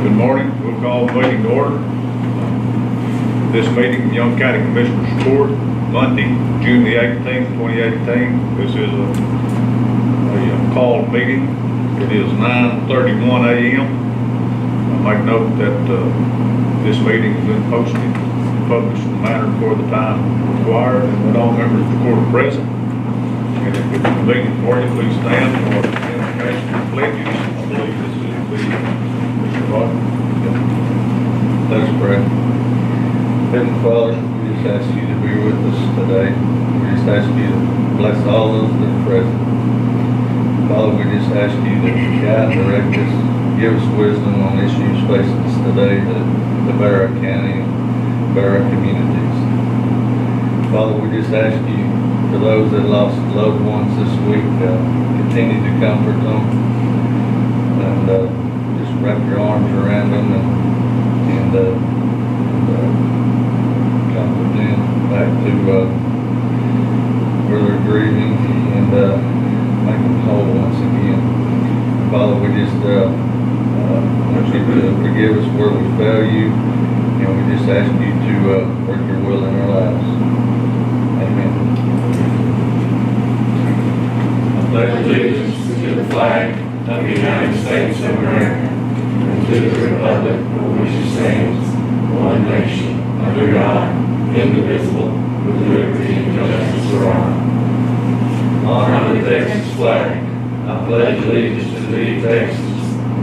Good morning. We'll call the meeting to order. This meeting of Young County Commissioners Court, Monday, June the 18th, 2018. This is a called meeting. It is 9:31 a.m. I make note that this meeting has been posted and published in the manner for the time required, and that all members of the court are present. And if it's convenient for you, please stand for the invocation of pledges. I believe this is Mr. Rodman. Let us pray. Heavenly Father, we just ask you to be with us today. We just ask you to bless all those that are present. Father, we just ask you to guide, direct us, give us wisdom on issues facing us today that better our county and better our communities. Father, we just ask you, for those that lost loved ones this week, continue to comfort them and just wrap your arms around them and comfort them back to where they're grieving and make them whole once again. Father, we just want you to forgive us where we fail you, and we just ask you to work your will in our lives. Amen. I pledge allegiance to the flag of the United States of America and to the republic for which it stands, one nation, under God, indivisible, with liberty and justice for all. Honor the Texas flag. I pledge allegiance to thee, Texas,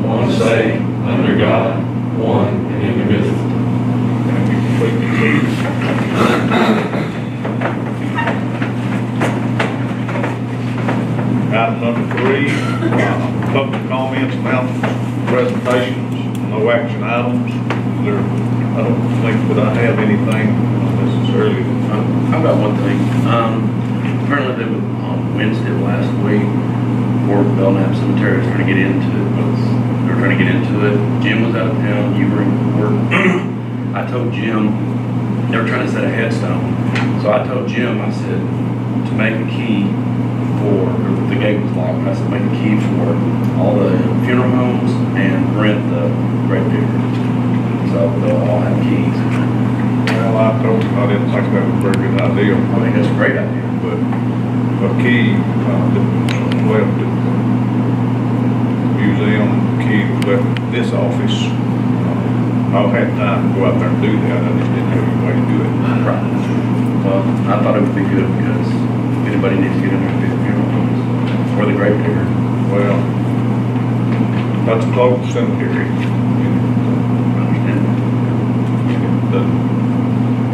one state, under God, one and indivisible. Item number 3, public comments, announcements, presentations, no action items. I don't think that I have anything necessarily. I've got one thing. Apparently they were on Wednesday of last week, Fort Belknap Cemetery was trying to get into it. They were trying to get into it. Jim was out of town, you were in court. I told Jim, they were trying to set a headstone. So I told Jim, I said, to make a key for, the gate was locked, I said, make a key for all the funeral homes and rent the grave digger. So they'll all have keys. Well, I told him I didn't think that was a very good idea. I think that's a great idea. But a key that left at the museum, the key that left at this office. I've had time to go out there and do that. I just didn't have any way to do it. Right. Well, I thought it would be good because if anybody needs to get in there to do the funeral homes or the grave digger. Well, that's a closed cemetery.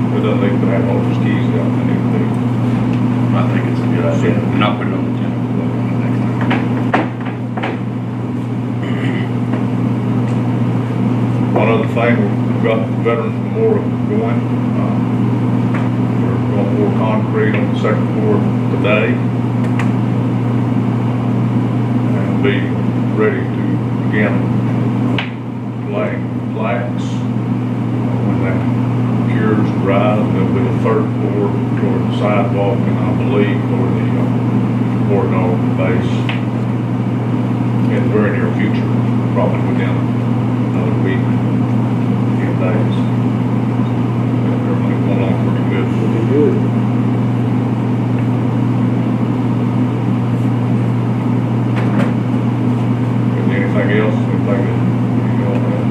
It doesn't need to have all those keys out and everything. I think it's a good idea. And I'll put it on the agenda next time. One other thing, we've got Veterans Memorial going. We're going to pour concrete on the second floor today. And be ready to begin laying plaques. When that cures dry, there'll be a third floor toward the sidewalk and I believe toward the Ordinal base in the very near future, probably within another week, 10 days. Everything's going on pretty good. Pretty good. Anything else? Anything that you all have?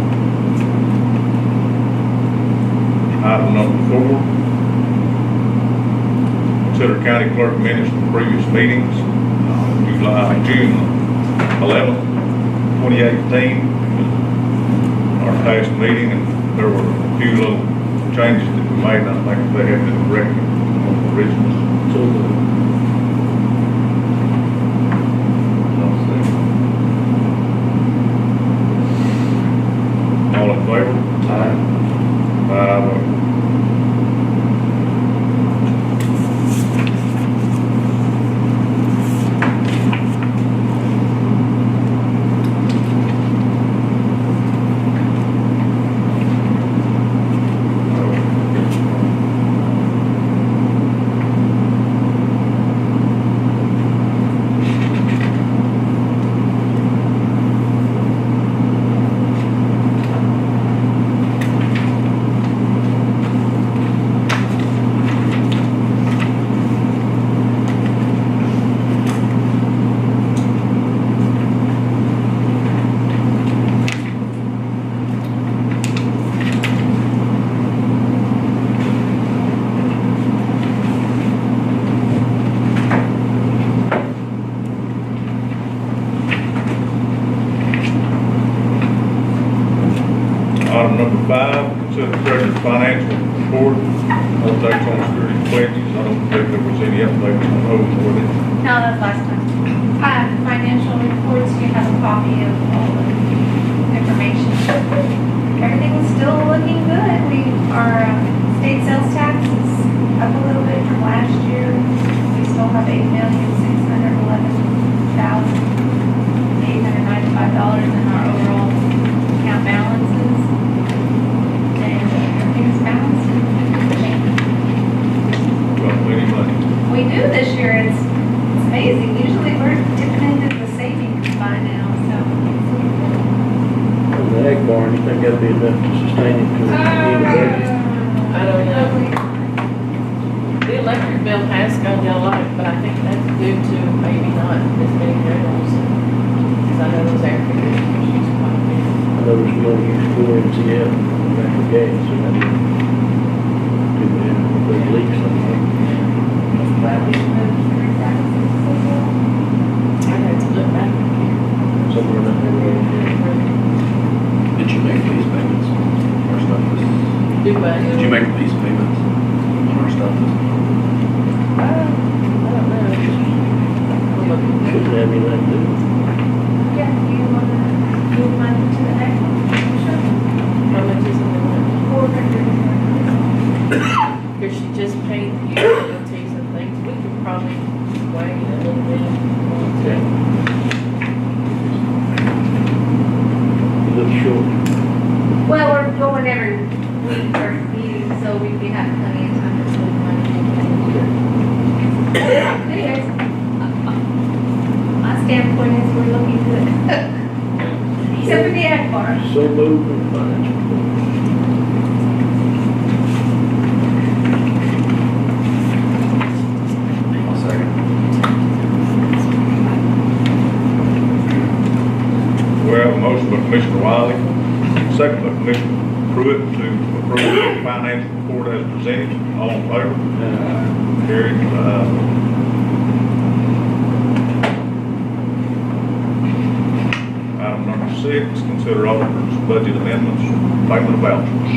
Item number 4. Consider county clerk minutes from previous meetings. June 11th, 2018. Our past meeting, and there were a few little changes that we made, and I think they had been corrected on the originals. All in favor? Aye. 5-0. Item number 5, consider the treasurer's financial report, updates on security pledges. I don't think there was any updates on those, were there? No, that's last time. Financial reports, you have a copy of all the information. Everything is still looking good. Our state sales tax is up a little bit from last year. We still have $8,611,895 in our overall account balances. And everything's balanced. Got plenty of money. We do this year, it's amazing, usually we're dipping into the savings by now, so. On the egg barn, you think that'd be enough to sustain it to the end of the budget? I don't know. The electric bill has gone down a lot, but I think that's due to maybe not as many rentals. Because I know those air conditioners use quite a bit. I know there's no use for MCL, natural gas, so that'd be too bad if there's leaks somewhere. Well, we should move to taxes. I'd have to look back. Somewhere down there. Did you make lease payments on our stuff? Do I? Did you make lease payments on our stuff? I don't know. We'll look into it. Shouldn't have any left to do. Yeah, you wanna move money to the next one? Sure. How much is it? $400. Because she just paid the utilities and things, we could probably wait a little bit. Okay. You look short. Well, we're going every week or meeting, so we have plenty of time to move money. Anyways, my standpoint is we're looking good. Except for the ag bar. So moved in financial report. I'll second. We have a motion by Commissioner Wiley, second by Commissioner Pruitt to approve the financial report as presented. All in favor? Carried. Item number 6, consider auditor's budget amendments, payment of vouchers.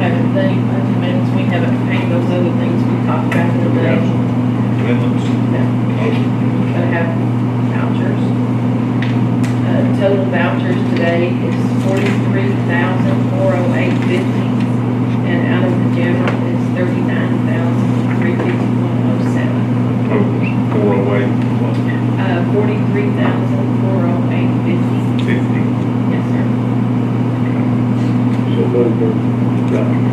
Haven't they, amendments, we haven't paid those other things we talked about in the day. Amendments. Motion. Gonna have vouchers. Total vouchers today is $43,408.50, and out of the general is $39,351.07. Totals 408, $43,408.50. 50. Yes, sir. So moved in voucher.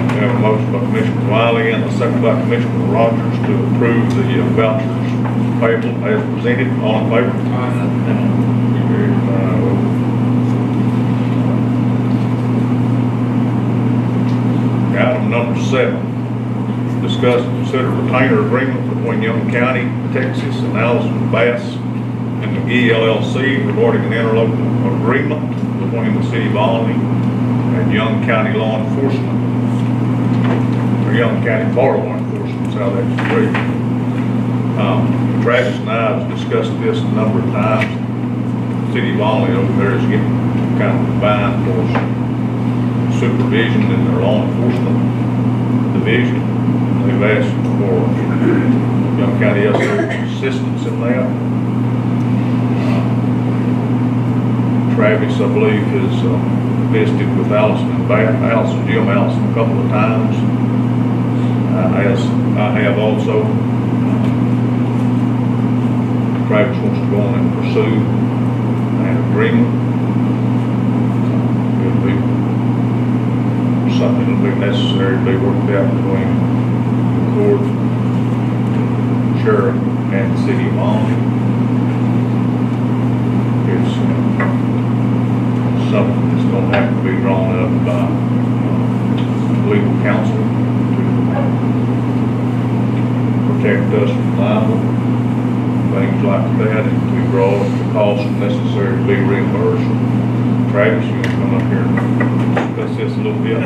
We have a motion by Commissioner Wiley and a second by Commissioner Rogers to approve the vouchers payable as presented. All in favor? Carried 5-0. Item number 7, discuss and consider retainer agreement between Young County, Texas and Allison Bass and McGee LLC regarding an interlocal agreement between the city of Alny and Young County law enforcement. Young County Bar Law Enforcement, is how that's agreed. Travis and I have discussed this a number of times. The City of Alny over there is getting kind of combined for supervision in their law enforcement division. They've asked for Young County assistance in that. Travis, I believe, has visited with Allison and Jim Allison a couple of times. As I have also. Travis wants to go on and pursue an agreement. It'll be something that'll be necessary to be worked out between the court, sheriff, and the city of Alny. It's something that's gonna have to be drawn up by legal counsel protect us from libel, things like that, and to draw up the costs necessary to be reimbursed. Travis, you want to come up here and discuss this a little bit?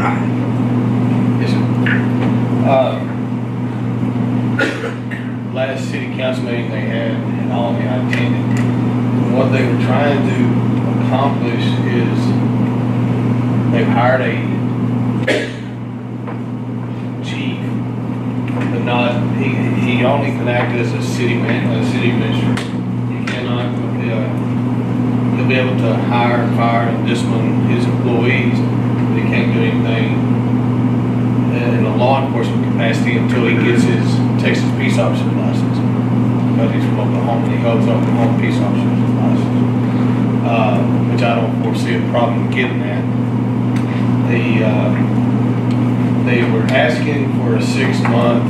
Last last city council meeting they had, and all the I attended. And what they were trying to accomplish is they've hired a chief, but not, he only can act as a city administrator. He cannot, he'll be able to hire, fire, and discipline his employees, but he can't do anything in a law enforcement capacity until he gets his Texas peace officer license. Because he's from Oklahoma, and he holds Oklahoma peace officer's license, which I don't foresee a problem getting that. They were asking for a 6-month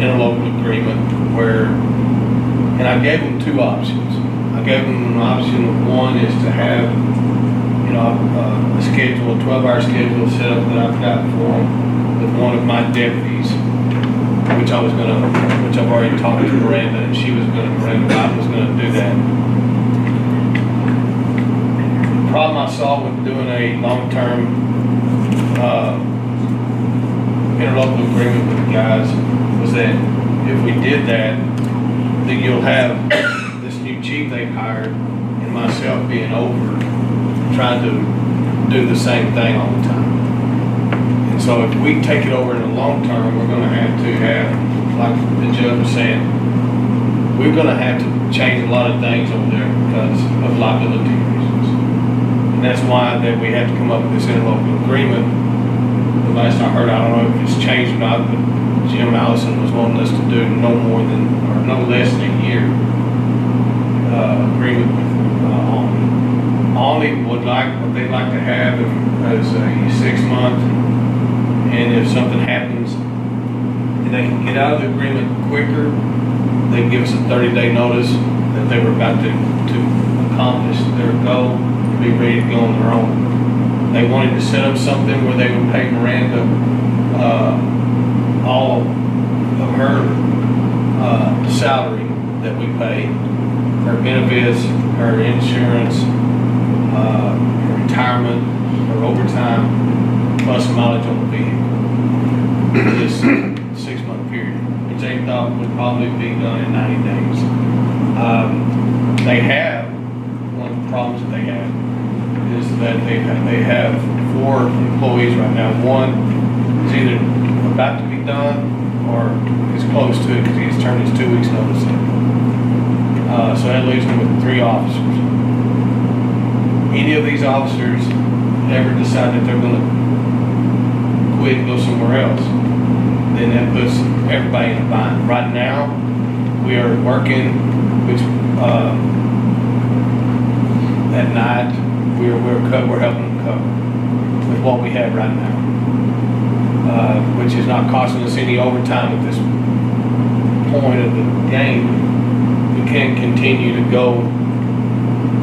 interlocal agreement where, and I gave them 2 options. I gave them an option of one is to have, a schedule, a 12-hour schedule set up that I've got for them with one of my deputies, which I've already talked to Miranda, and Miranda Biden was gonna do that. The problem I saw with doing a long-term interlocal agreement with the guys was that if we did that, then you'll have this new chief they've hired and myself being over trying to do the same thing all the time. And so if we take it over in the long term, we're gonna have to have, like the judge was saying, we're gonna have to change a lot of things over there because of liability reasons. And that's why that we have to come up with this interlocal agreement. The last I heard, I don't know if it's changed or not, but Jim Allison was wanting us to do no less than a year agreement with Olney would like, what they'd like to have is a 6-month, and if something happens and they can get out of the agreement quicker, they give us a 30-day notice that they were about to accomplish their goal and be ready to go on their own. They wanted to set up something where they would pay Miranda all of her salary that we pay, her benefits, her insurance, her retirement, her overtime, plus mileage on the vehicle. This 6-month period, which they thought would probably be done in 90 days. They have, one of the problems that they have is that they have 4 employees right now. One is either about to be done or is close to it because he's turned his 2 weeks notice in. So that leaves them with 3 officers. Any of these officers ever decide that they're going to quit and go somewhere else, then that puts everybody in a bind. Right now, we are working, which at night we're helping them cover with what we have right now, which is not costing us any overtime at this point of the game. We can't continue to go.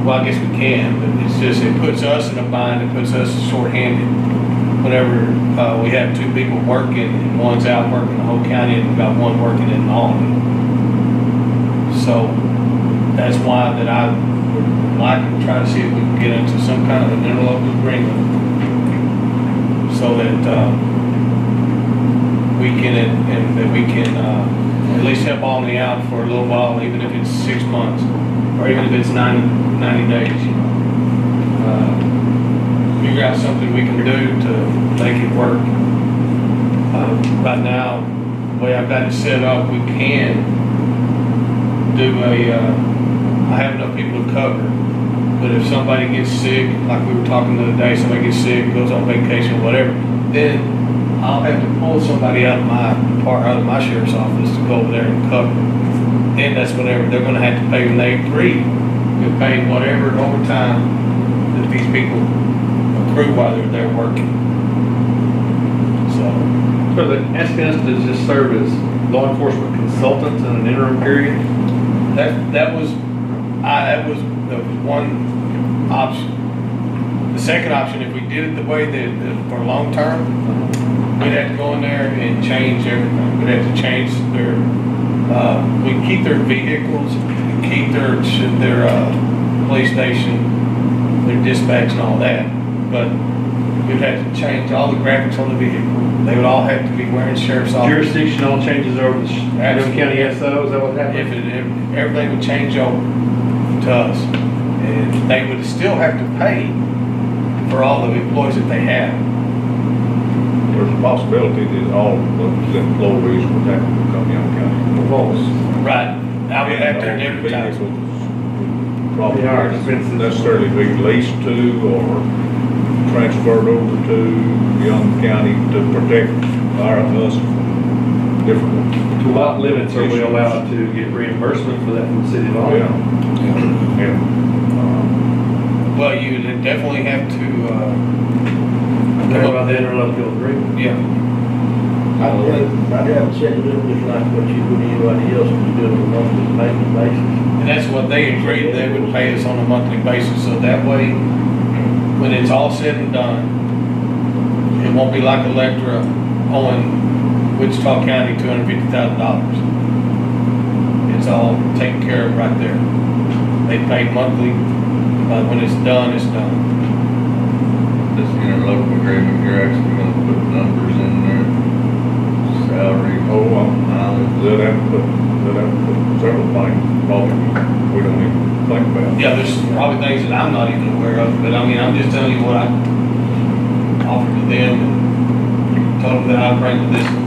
Well, I guess we can, but it's just, it puts us in a bind, it puts us short-handed. Whenever we have 2 people working, and one's out working the whole county, and we've got one working in Albany. So that's why that I would like to try to see if we can get into some kind of an interlocal agreement so that we can at least help Albany out for a little while, even if it's 6 months. Or even if it's 90 days, figure out something we can do to make it work. Right now, the way I've got it set up, we can do I have enough people to cover, but if somebody gets sick, like we were talking the other day, somebody gets sick, goes on vacation, whatever, then I'll have to pull somebody out of my sheriff's office to go over there and cover. And that's whenever they're going to have to pay when they agree to pay whatever overtime that these people accrue while they're there working. So they're asking us to just serve as law enforcement consultants in an interim period? That was the one option. The second option, if we did it the way that for long term, we'd have to go in there and change everything. We'd have to change their, we keep their vehicles, we keep their police station, their dispatch and all that. But we'd have to change all the graphics on the vehicle. They would all have to be wearing sheriff's office. Jurisdiction all changes over to Young County SO, is that what happened? If everything would change over to us, and they would still have to pay for all the employees that they have. There's a possibility that all those employees would have to become Young County. False. Right. I would have to advertise. Probably They are not expensive. necessarily be leased to or transferred over to Young County to protect us from different. To what limits are we allowed to get reimbursement for that from the city of Yeah. Allen? And, Well, you would definitely have to, What about the interlocal agreement? yeah. I'd have to set it up just like what you would anybody else would do on a monthly payment basis. And that's what they agreed, they would pay us on a monthly basis, so that way, when it's all said and done, it won't be like Electra owing Wichita County $250,000. It's all taken care of right there. They pay monthly, but when it's done, it's done. This interlocal agreement, you're actually gonna put numbers in there, salary, mileage. they'll have to put several things, probably, we don't even think about. Yeah, there's probably things that I'm not even aware of, but I mean, I'm just telling you what I offered to them and told them that I'd bring to this board.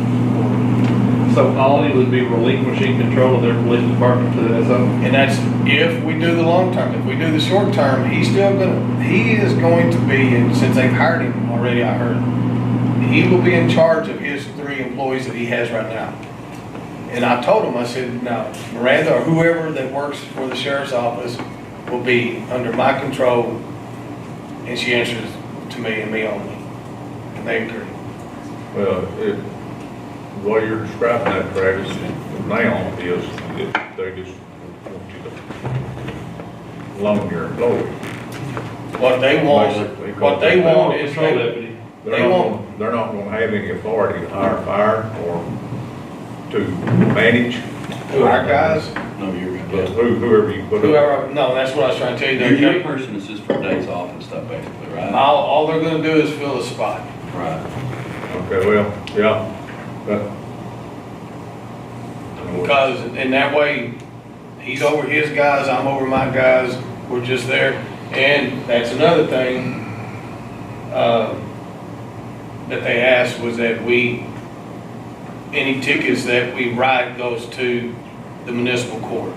So Allen would be relinquishing control of their police department to the SO? And that's if we do the long term. If we do the short term, he is going to be, and since they've hired him already, I heard, he will be in charge of his 3 employees that he has right now. And I told him, I said, now, Miranda or whoever that works for the sheriff's office will be under my control, and she answers to me and me only. And they agree. Well, the way you're describing that, Travis, now is that they just want you to loan your employees. What they want is Patrol deputy. They're not gonna have any authority to hire fire or to manage, who our guys, No, you're but good. whoever you put up. whoever, no, that's what I was trying to tell you. Your person is just for days off and stuff, basically, right? All they're gonna do is fill a spot. Right. Okay, well, yeah, but. Because in that way, he's over his guys, I'm over my guys, we're just there. And that's another thing, that they asked was that any tickets that we write goes to the municipal court.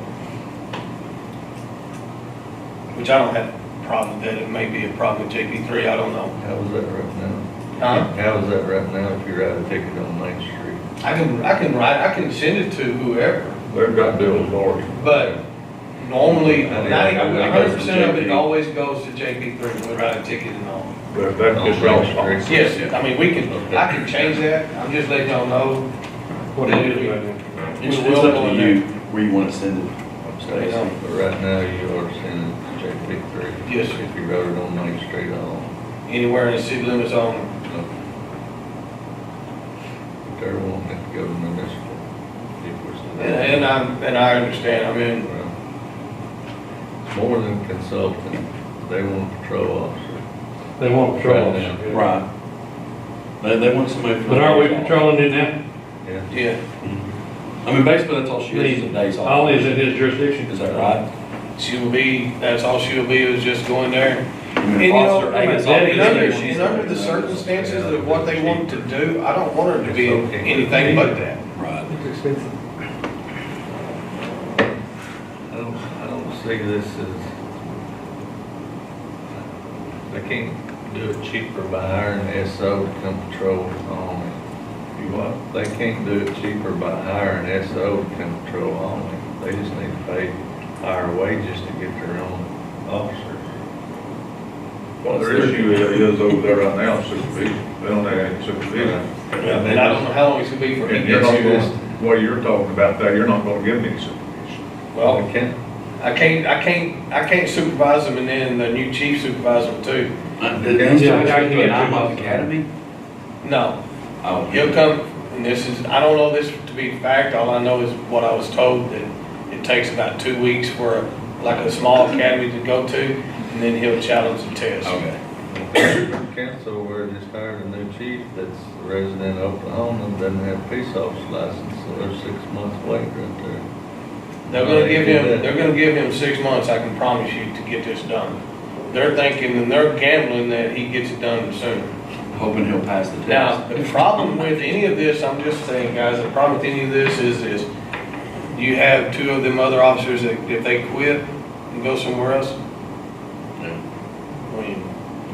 Which I don't have a problem with that, it may be a problem with JP3, I don't know. How is that right now? Huh? How is that right now if you write a ticket on Main Street? I can send it to whoever. They've got bill authority. But normally, I mean, 100% of it always goes to JP3, we write a ticket and all. But that's just y'all's fault. Yes, I mean, I can change that, I'm just letting y'all know. What do you do about it? It's We will up go to in you there. where you want to send it. You know. But right now, you are sending it to JP3. Yes, sir. If you wrote it on Main Street, Anywhere in the city limits only. they're wanting it to go to municipal. And I understand, I mean, Well, it's more than consulting, they want a patrol officer. They want patrol. Right now. Right. They want somebody. But are we patrolling it now? Yeah. yeah, I mean, basically, that's all she is, is days off. Allen is in his jurisdiction. Is that right? that's all she'll be, is just going there. I mean, And you know, officer, and hey, it's under the circumstances of what they want to do, I don't want her to be anything but that. Right. It's expensive. I don't see this as, they can't do it cheaper by hiring an SO to come patrol only. You what? They can't do it cheaper by hiring an SO to come patrol only. They just need to pay higher wages to get their own officers. Well, their issue is over there right now, supervision. They don't have any supervision. And I don't know how long it's gonna be for he And you're gets not here. going, what you're talking about there, you're not gonna give them any supervision. Well, They can't. I can't supervise them and then the new chief supervise them too. I'm off academy? No, Oh, he'll come, and this is, I don't know this to be fact, all I know is what I was told, that it takes about 2 weeks for like a small academy to go to, and then he'll challenge the test. Okay. Council, where just hired a new chief that's a resident of Oklahoma and doesn't have a peace officer license, so there's 6 months wait right there. They're gonna give him 6 months, I can promise you, to get this done. They're thinking and they're gambling that he gets it done sooner. Hoping he'll pass the test. Now, the problem with any of this, I'm just saying, guys, the problem with any of this is you have 2 of them other officers that if they quit and go somewhere else, Yeah. I mean,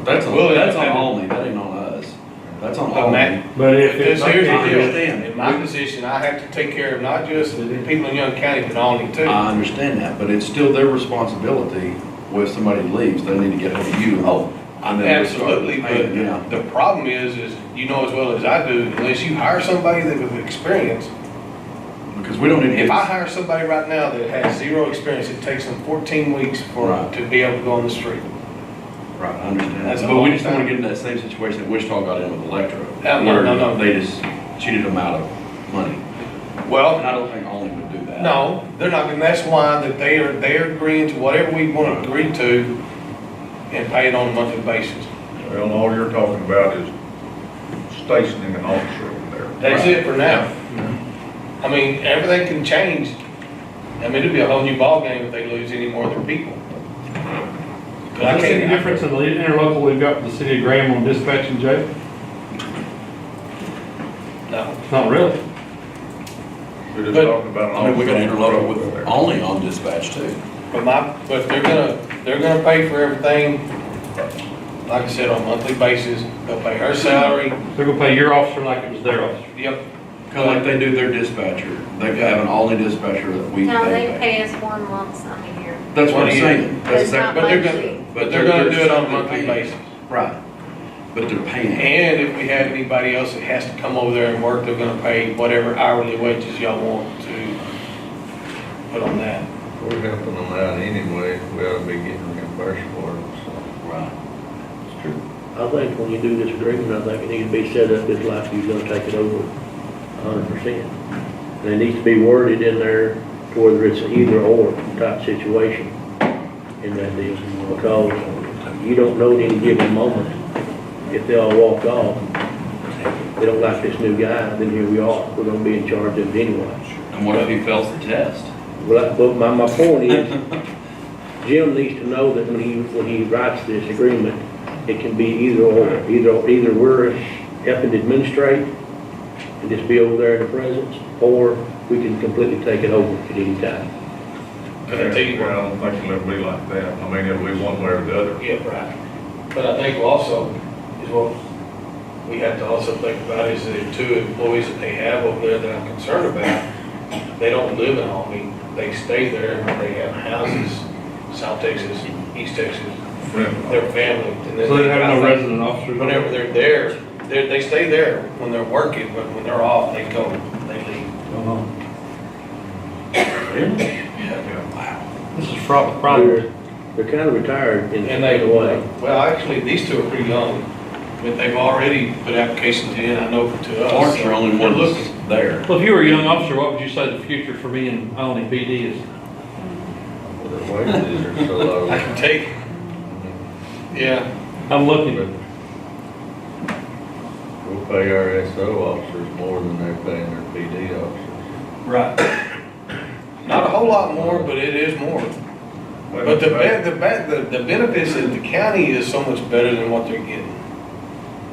That's on, Well, that's on it- Alney, that ain't on us. That's on But Alney. Matt, But if it's. this here's the I deal, understand. in my position, I have to take care of not just the people in Young County, but Alny too. I understand that, but it's still their responsibility when somebody leaves, they need to get hold of you. Oh, I know. absolutely, Yeah. but the problem is you know as well as I do, unless you hire somebody that with experience, Because we don't need to if get. I hire somebody right now that has 0 experience, it takes them 14 weeks Right. to be able to go on the street. Right, I understand. That's a But we long just don't wanna time. get in that same situation that Wichita got in with Electro. No, no. Where they just cheated them out of money. Well, And I don't think Alney would do that. no, they're not, and that's why that they're agreeing to whatever we want to agree to and pay it on a monthly basis. Well, all you're talking about is stationing an officer over there. That's it for now. I mean, everything can change. I mean, it'd be a whole new ballgame if they lose any more of their people. But I Is there any can't, difference in the interlocal we've got with the city of Graham on dispatch and jail? no. Not really. We're just But- talking about an I mean, we officer. can interlocal over with there. Alney on dispatch too. But they're gonna pay for everything, like I said, on a monthly basis. They'll pay her salary. They're gonna pay your officer like it was their officer. Yep. Kinda like they do their dispatcher. They have an Alney dispatcher that we, No, they they pay. pay us one lump sum a year. That's what I'm One saying. That's It's not exactly. But they're monthly. gonna, but they're gonna do it on a monthly basis. Right. But they're paying. And if we have anybody else that has to come over there and work, they're gonna pay whatever hourly wages y'all want to put on that. We're helping them out anyway, we ought to be getting reimbursed for it, so. Right. It's true. I think when you do this agreement, I think it needs to be set up just like you're gonna take it over 100%. And it needs to be worded in there to whether it's an either or type situation in that deal. Because you don't know at any given moment if they all walk off, they don't like this new guy, then here we are, we're gonna be in charge of it anyway. And what if he fails the test? But my point is, Jim needs to know that when he writes this agreement, it can be either or. Either we're helping to administrate and just be over there in the presence, or we can completely take it over at any time. Can I tell you Well, I what? don't think it'll be like that. I mean, it'll be one way or the other. Yeah, right. But I think also is what we have to also think about is the 2 employees that they have over there that I'm concerned about, they don't live in Albany. They stay there, they have houses, South Texas, East Texas, their family. And then So they have no I think resident officers? Whenever they're there, they stay there when they're working, but when they're off, they go, they leave. Yeah. This is fraught with problems. They're kind of retired in And a way. well, actually, these 2 are pretty young, but they've already put applications in, I know to us. Lawrence are the only They're one looking. that's there. Well, if you were a young officer, what would you say the future for me in Alney PD is? Well, the wages are so low. I can take, yeah, I'm looking. We'll pay our SO officers more than they're paying their PD officers. right. Not a whole lot more, but it is more. But the benefits of the county is so much better than what they're getting.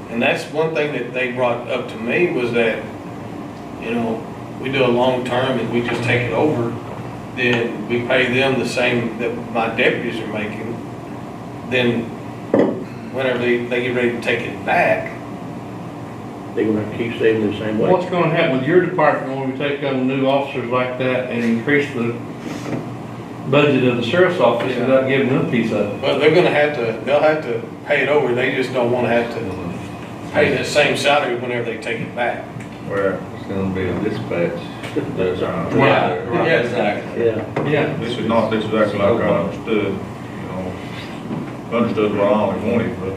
And that's one thing that they brought up to me was that, you know, we do a long term and we just take it over, then we pay them the same that my deputies are making. Then whenever they get ready to take it back, They're gonna have to keep saving the same way. What's gonna happen with your department when we take on new officers like that and increase the budget of the sheriff's office without giving them a piece of it? but they'll have to pay it over. They just don't want to have to pay the same salary whenever they take it back. Well, It's gonna be a dispatch. That's Yeah, exactly. Yeah. Yeah. this is exactly like I understood, you know, understood what I only wanted, but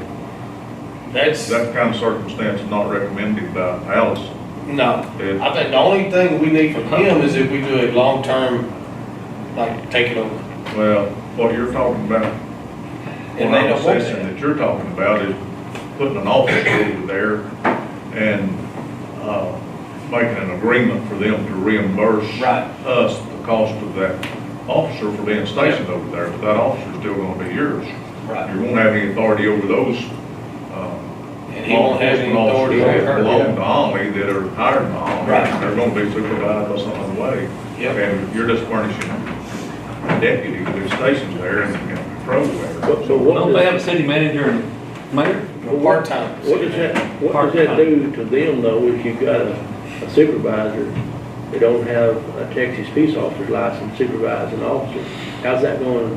That's, that kind of circumstance is not recommended by Alice. no. It- I think the only thing we need from him is if we do a long-term, like, take it over. Well, what you're talking about, And what they I'm don't want sensing that. that you're talking about is putting an officer over there and, making an agreement for them to reimburse Right. us the cost of that officer for being stationed over there, but that officer's still gonna be yours. Right. You won't have any authority over those, And he won't have any authority over that her. belong to Omni that are hired by Omni. Right. They're gonna be supervised by some other way. Yep. And you're just furnishing a deputy who's stationed there and patrol there. So what Don't they have a does, city manager and mayor? Part-time. what does that do to them though, if you've got a supervisor that don't have a Texas peace officer's license supervising officer? How's that going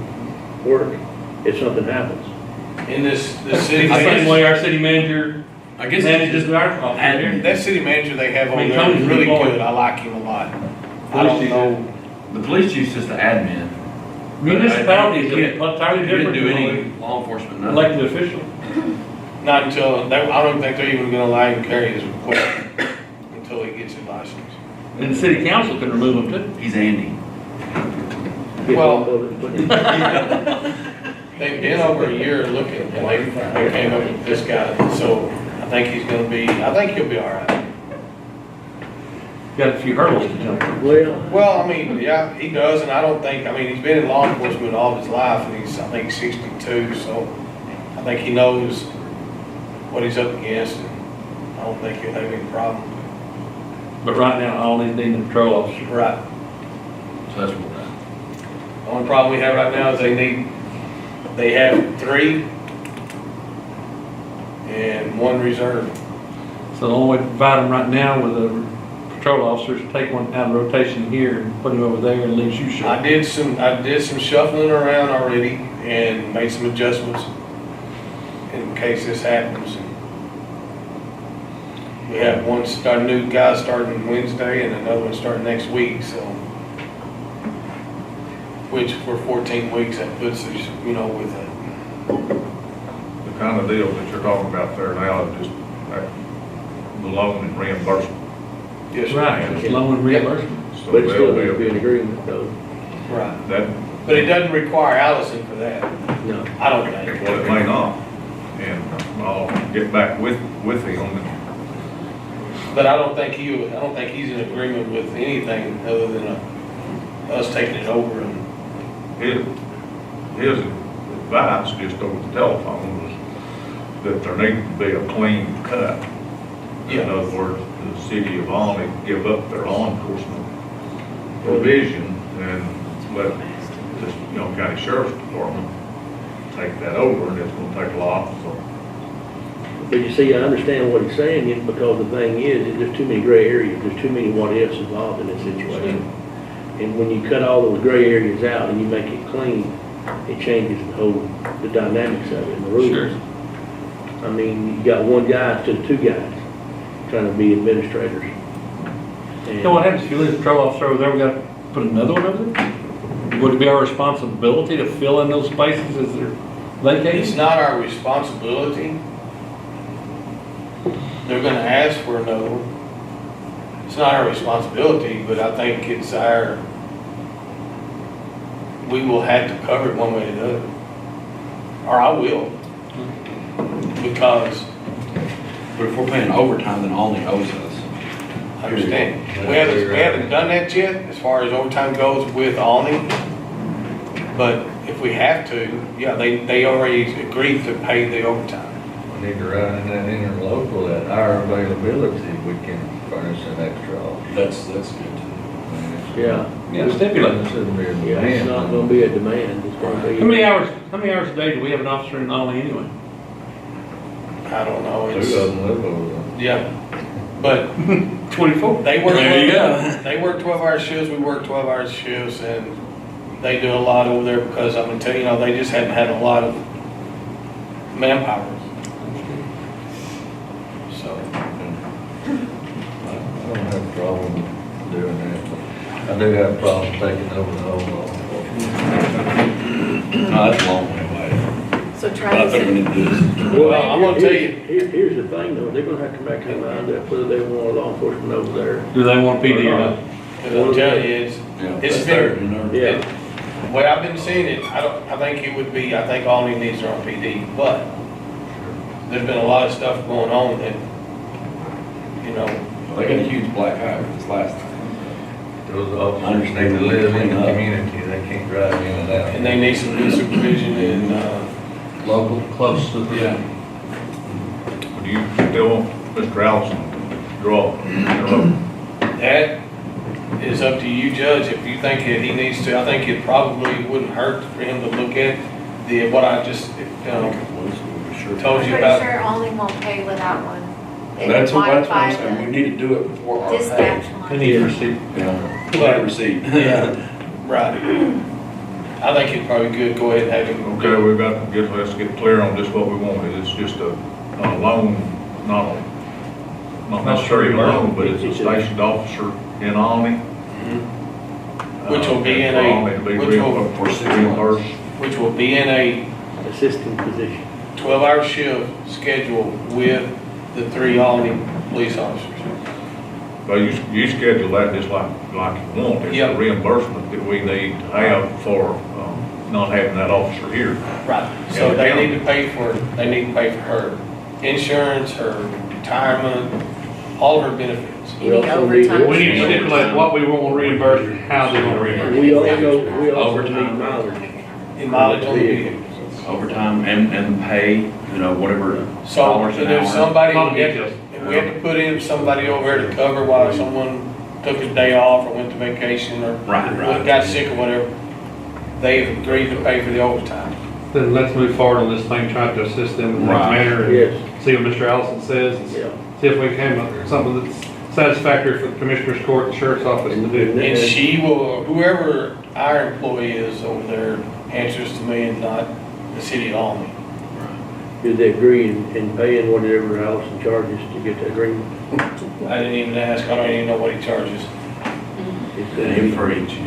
to work if something happens? In this city The same manager, way our city manager I guess. manages our office here. that city manager they have I over mean, there Tony's is really employed. good. I like him a lot. I Police don't chief. know. The police chief's just an admin. Municipality is He didn't- entirely he didn't different do than any an law enforcement, nothing. elected official. Not until, I don't think they're even gonna allow him to carry his equipment until he gets his license. And the city council can remove them too. He's Andy. Get Well- one bullet and put it- They've been over a year looking, and they came up with this guy, so I think he'll be all right. Got a few hurdles to jump through. Well, Well, I mean, yeah, he does, and I don't think, he's been in law enforcement all his life, and I think 62, so I think he knows what he's up against, and I don't think he'll have any problem. But right now, all these need a patrol officer. Right. So that's what we're at. The only problem we have right now is they have 3 and 1 reserve. So the only way to provide them right now with a patrol officer is to take one out of rotation here and put him over there and leave you I short. did some shuffling around already and made some adjustments in case this happens. We have a new guy starting Wednesday and another one starting next week, so. Which for 14 weeks, that puts us, with a, The kind of deal that you're talking about there now is just the loan and reimbursement. yes, Right, it's loan and reimbursement. So but it still they'll needs to be be, an agreement though. right. that, But it doesn't require Allison for that, No. I don't think. well, it may not. And I'll get back with him and But I don't think he's in agreement with anything other than us taking it over and. his advice just over the telephone was that there needed to be a clean cut. In other words, the city of Alny give up their law enforcement provision and let this Young County Sheriff's Department take that over, and it's gonna take a lot, so. But you see, I understand what he's saying, is because the thing is there's too many gray areas, there's too many what ifs involved in this situation. And when you cut all those gray areas out and you make it clean, it changes the dynamics of it and the rules. Sure. I mean, you got one guy instead of 2 guys trying to be administrators. And- So what happens if you lose a patrol officer over there, we gotta put another one over there? Would it be our responsibility to fill in those spaces as they're It's vacated? not our responsibility. They're gonna ask for another one. It's not our responsibility, but I think we will have to cover it one way or the other. Or I will. Because, But if we're paying overtime, then Alny owes us. I understand, we haven't done that yet, as far as overtime goes with Alny. But if we have to, yeah, they already agreed to pay the overtime. We need to run in that interlocal, that our availability, we can furnish an extra officer. That's good too. Yeah, Yeah, stipulate. It shouldn't be a yeah, it's not demand. gonna be a demand, it's gonna be. How many hours a day do we have an officer in Olney anyway? I don't know, 2 of them live over there. yeah, but 24. they work, There you go. they work 12-hour shifts, we work 12-hour shifts, and they do a lot over there because I'm gonna tell you, they just haven't had a lot of manpower. So, I don't have a problem doing that, but I do have a problem taking over the whole law enforcement. No, that's a long way away. So But I Travis, think we need to do this. well, I'm gonna tell you, Here's the thing though, they're gonna have to make their mind up whether they want law enforcement over there. Do they want PD or not? because I'm telling you, Yeah, It's that's fair. third and third. Yeah. the way I've been seeing it, I think it would be, I think Alny needs their own PD, but there's been a lot of stuff going on that, you know, They got a huge black eye this last time. Those officers I understand need to they live in clean the up. community, they can't drive in and out. and they need some good supervision and, Local, close to the. yeah. Do you still want Mr. Allison to draw? That is up to you, Judge, if you think that he needs to, I think it probably wouldn't hurt for him to look at what I just, told I'm you pretty about. sure only won't pay without one. They That's what I'm modify saying, we the need to do it before our pay. dispatch They line. need to receive. Yeah, let it receipt. Yeah, right. I think it's probably good, go ahead and have him. Okay, we've got, let's get clear on just what we want. It's just a loan, not necessarily a loan, but it's a stationed officer in Alny. Which will be in For a, Alny to be which will, reimbursed. which will be in a Assistant position. 12-hour shift schedule with the 3 Alny police officers. But you schedule that just like you want. It's Yep. a reimbursement that we need to have for, not having that officer here. Right. So they need to pay for her insurance, her retirement, all of her benefits. We Any also need- overtime? We need to stipulate what we want reimbursed and how they want to reimburse. We also need Overtime. mileage. In mileage on the vehicle. Overtime and pay, you know, whatever So dollars an there's hour. somebody, Lot of we had details. we had to put in somebody over there to cover while someone took a day off or went to vacation or Right. got sick or whatever. They've agreed to pay for the overtime. Then let's move forward on this thing, trying to assist them in that Right. manner. Yes, And see what Mr. Allison says. And yeah. see if we can come up with something that's satisfactory for the Commissioner's Court and Sheriff's Office to do. And she will, whoever our employee is over there answers to me and not the city of Almy. Did they agree in paying whatever Allison charges to get the agreement? I didn't even ask, I don't even know what he charges. It's And gonna be- for each.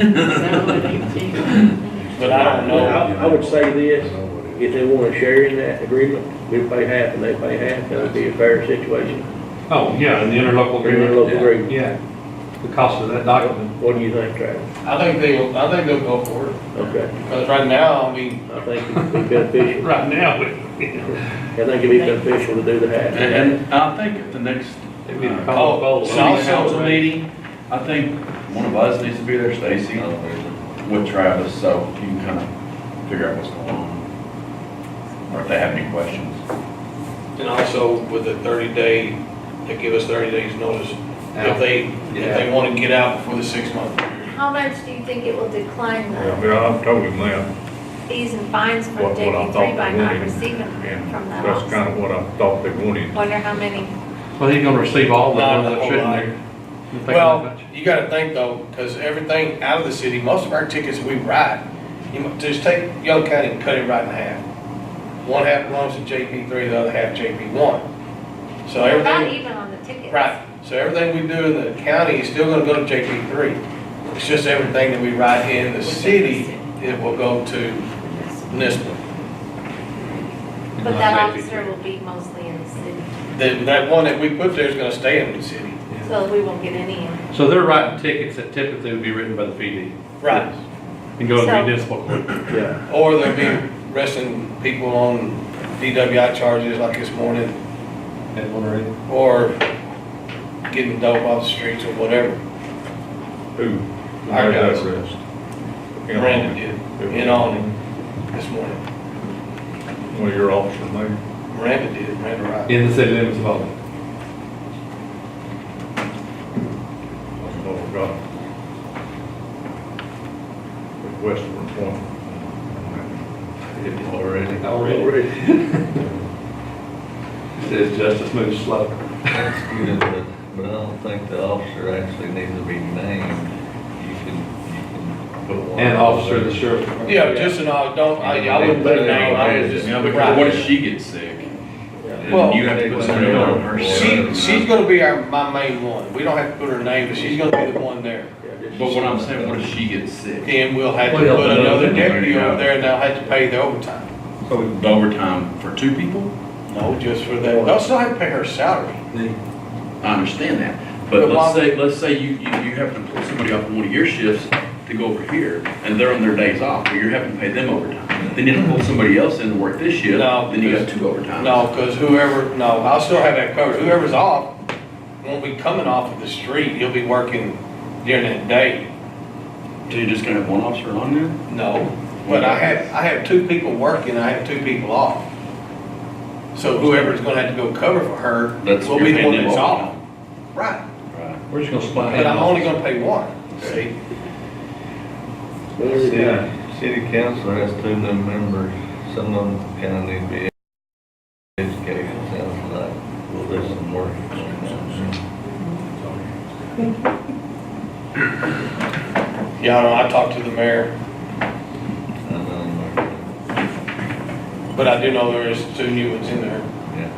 But I don't know. I would say this, if they want to share in that agreement, we pay half and they pay half, that would be a fair situation. Oh, yeah, and the interlocal Agreement, agreement. local agreement. Yeah, the cost of that document. What do you think, Travis? I think they'll go for it. Okay, Because right now, I mean, I think it'd be beneficial. Right now, I think it'd be beneficial to do the half. And I think at the next it'd be the Oh, call. so city also- council meeting, I think one of us needs to be there, Stacy, with Travis, so you can kind of figure out what's going on. Or if they have any questions. and also with the 30-day, they give us 30 days notice if they want to get out before the 6-month period. How much do you think it will decline the Yeah, I've told him that. fees and fines for What I JP3 thought by they not wanted. receiving And from that that's office? kind of what I thought they wanted. Wonder how many, Well, he's gonna receive all the Not ones the that whole shouldn't lot. there. You think that Well, much? you gotta think though, because everything out of the city, most of our tickets that we write, just take Young County and cut it right in half. One half belongs to JP3, the other half JP1. So they're not everything, even on the tickets. right, so everything we do in the county is still gonna go to JP3. It's just everything that we write in the city, it will go to municipal. But that officer will be mostly in the city, That one that we put there is gonna stay in the city. so we won't get any in. So they're writing tickets that typically would be written by the PD Right. and go to So- municipal court. Yeah, Or they'll be arresting people on DWI charges like this morning, And one already. or getting dope off the streets or whatever. Who? Our guys. Arrest. Brandon did, in Alny this morning. One of your officers, maybe? Miranda did, Miranda Wright. In the city limits of Albany. That's what we've got. Request for employment. Already. Already. Says justice moves slow. That's good, but I don't think the officer actually needs to be named. You can put one. And officer of the sheriff's department. Yeah, just an, I wouldn't put a name, I would just. Yeah, because Right. what if she gets sick? Well, And you have to put somebody on her. She's gonna be my main one. We don't have to put her name, but she's gonna be the one there. But what I'm saying, what if she gets sick? Then we'll have to Well, put yeah, another there you deputy go. over there and they'll have to pay the overtime. The overtime for 2 people? No, just for that. They'll still have to pay her salary. I understand that, But but why- let's say you have to pull somebody off one of your shifts to go over here, and they're on their days off, but you're having to pay them overtime. Then you have to pull somebody else in to work this shift, No, then you got because- 2 overtimes. No, because I'll still have that covered. Whoever's off won't be coming off of the street. He'll be working during that day. So you're just gonna have one officer on there? No, but I have 2 people working, I have 2 people off. So whoever's gonna have to go cover for her That's will be the one your that's option. off. Right, Right. We're just gonna split but I'm only gonna pay one, see? City council has 2 new members, some of them kinda need to be educated, sounds like, well, there's some work. Yeah, I know, I talked to the mayor, I know, but I do know there is 2 new ones in there. yeah.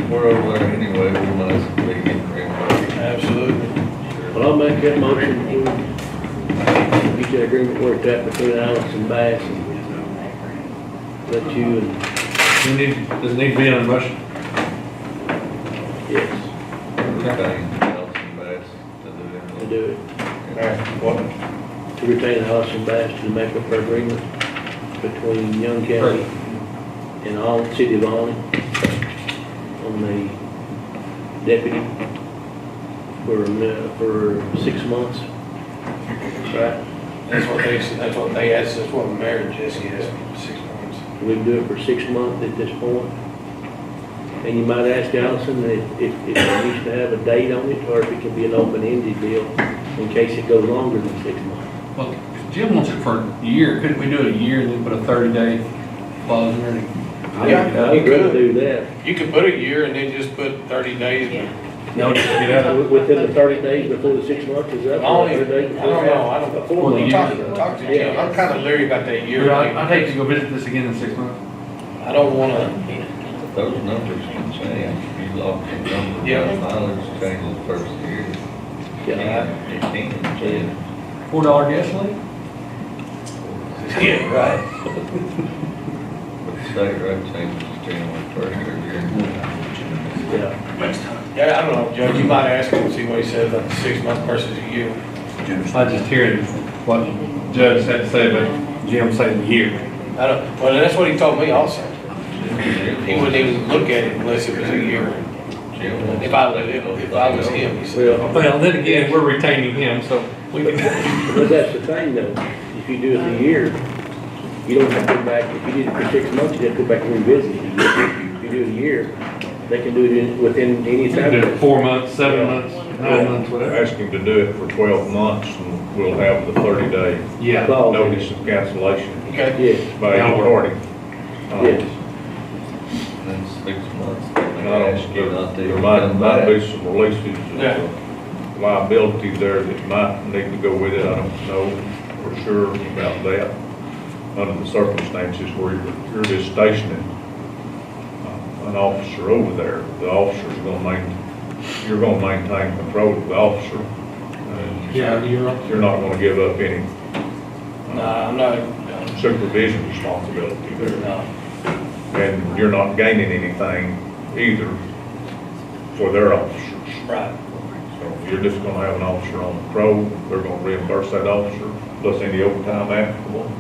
We're over there anyway, we might as well be getting reimbursed. Absolutely. Well, I'll make that motion to get that agreement worked out between Alex and Bass and let you and, Does it need to be on a motion? yes, Retain Nelson Bass to do to it. do it. What? To retain Alex and Bass to make up our agreement between Young County and all City of Alny on the deputy for 6 months. Right? That's what they asked, that's what Mayor and Jesse asked, 6 months. We can do it for 6 months at this point. And you might ask Allison if it needs to have a date on it, or if it can be an open-ended deal in case it goes longer than 6 months. Well, Jim wants it for a year. Couldn't we do it a year and then put a 30-day clause in there? Yeah, I'd you rather could. do that. You could put a year and then just put 30 days. No, just get out of it. Within the 30 days before the 6 months is up? Only, or I 30 days don't before know, that? I don't. A 4 Well, month. you- Talk to Jim, I'm kind of leery about that year. I'd hate to go visit this again in 6 months. I don't wanna, Those numbers can change, you lock the numbers, Yeah. mileage changes first year. Yeah. It can change. $4 gasoline? yeah, right. But the state rate changes January 1st every year. Yeah. Next time. Yeah, I don't know, Judge, you might ask him and see what he says about the 6 months versus a year. I just heard what the judge had to say about Jim saying a year. I don't, well, that's what he told me also. He wouldn't even look at it unless it was a year. If I was him, he said. Well, Well, then again, we're retaining him, so we can. but that's the thing though, if you do it a year, you don't have to go back, if you did it for 6 months, you have to go back and revisit it. If you do it a year, they can do it within any Do time. it 4 months, 7 months, 9 months, whatever. Ask him to do it for 12 months and we'll have the 30-day Yeah. Clause. notice of cancellation Okay, Yes, by either party. yes. And then 6 months, they may Not ask you not to. There might be some releases Yeah. of liability there that might need to go with it. I don't know for sure about that. Under the circumstances where you're just stationing an officer over there, the officer's you're gonna maintain control of the officer. And You're not gonna give up any nah, I'm not, supervision responsibility there. no. And you're not gaining anything either for their officers. Right. So you're just gonna have an officer on patrol, they're gonna reimburse that officer, plus any overtime applicable.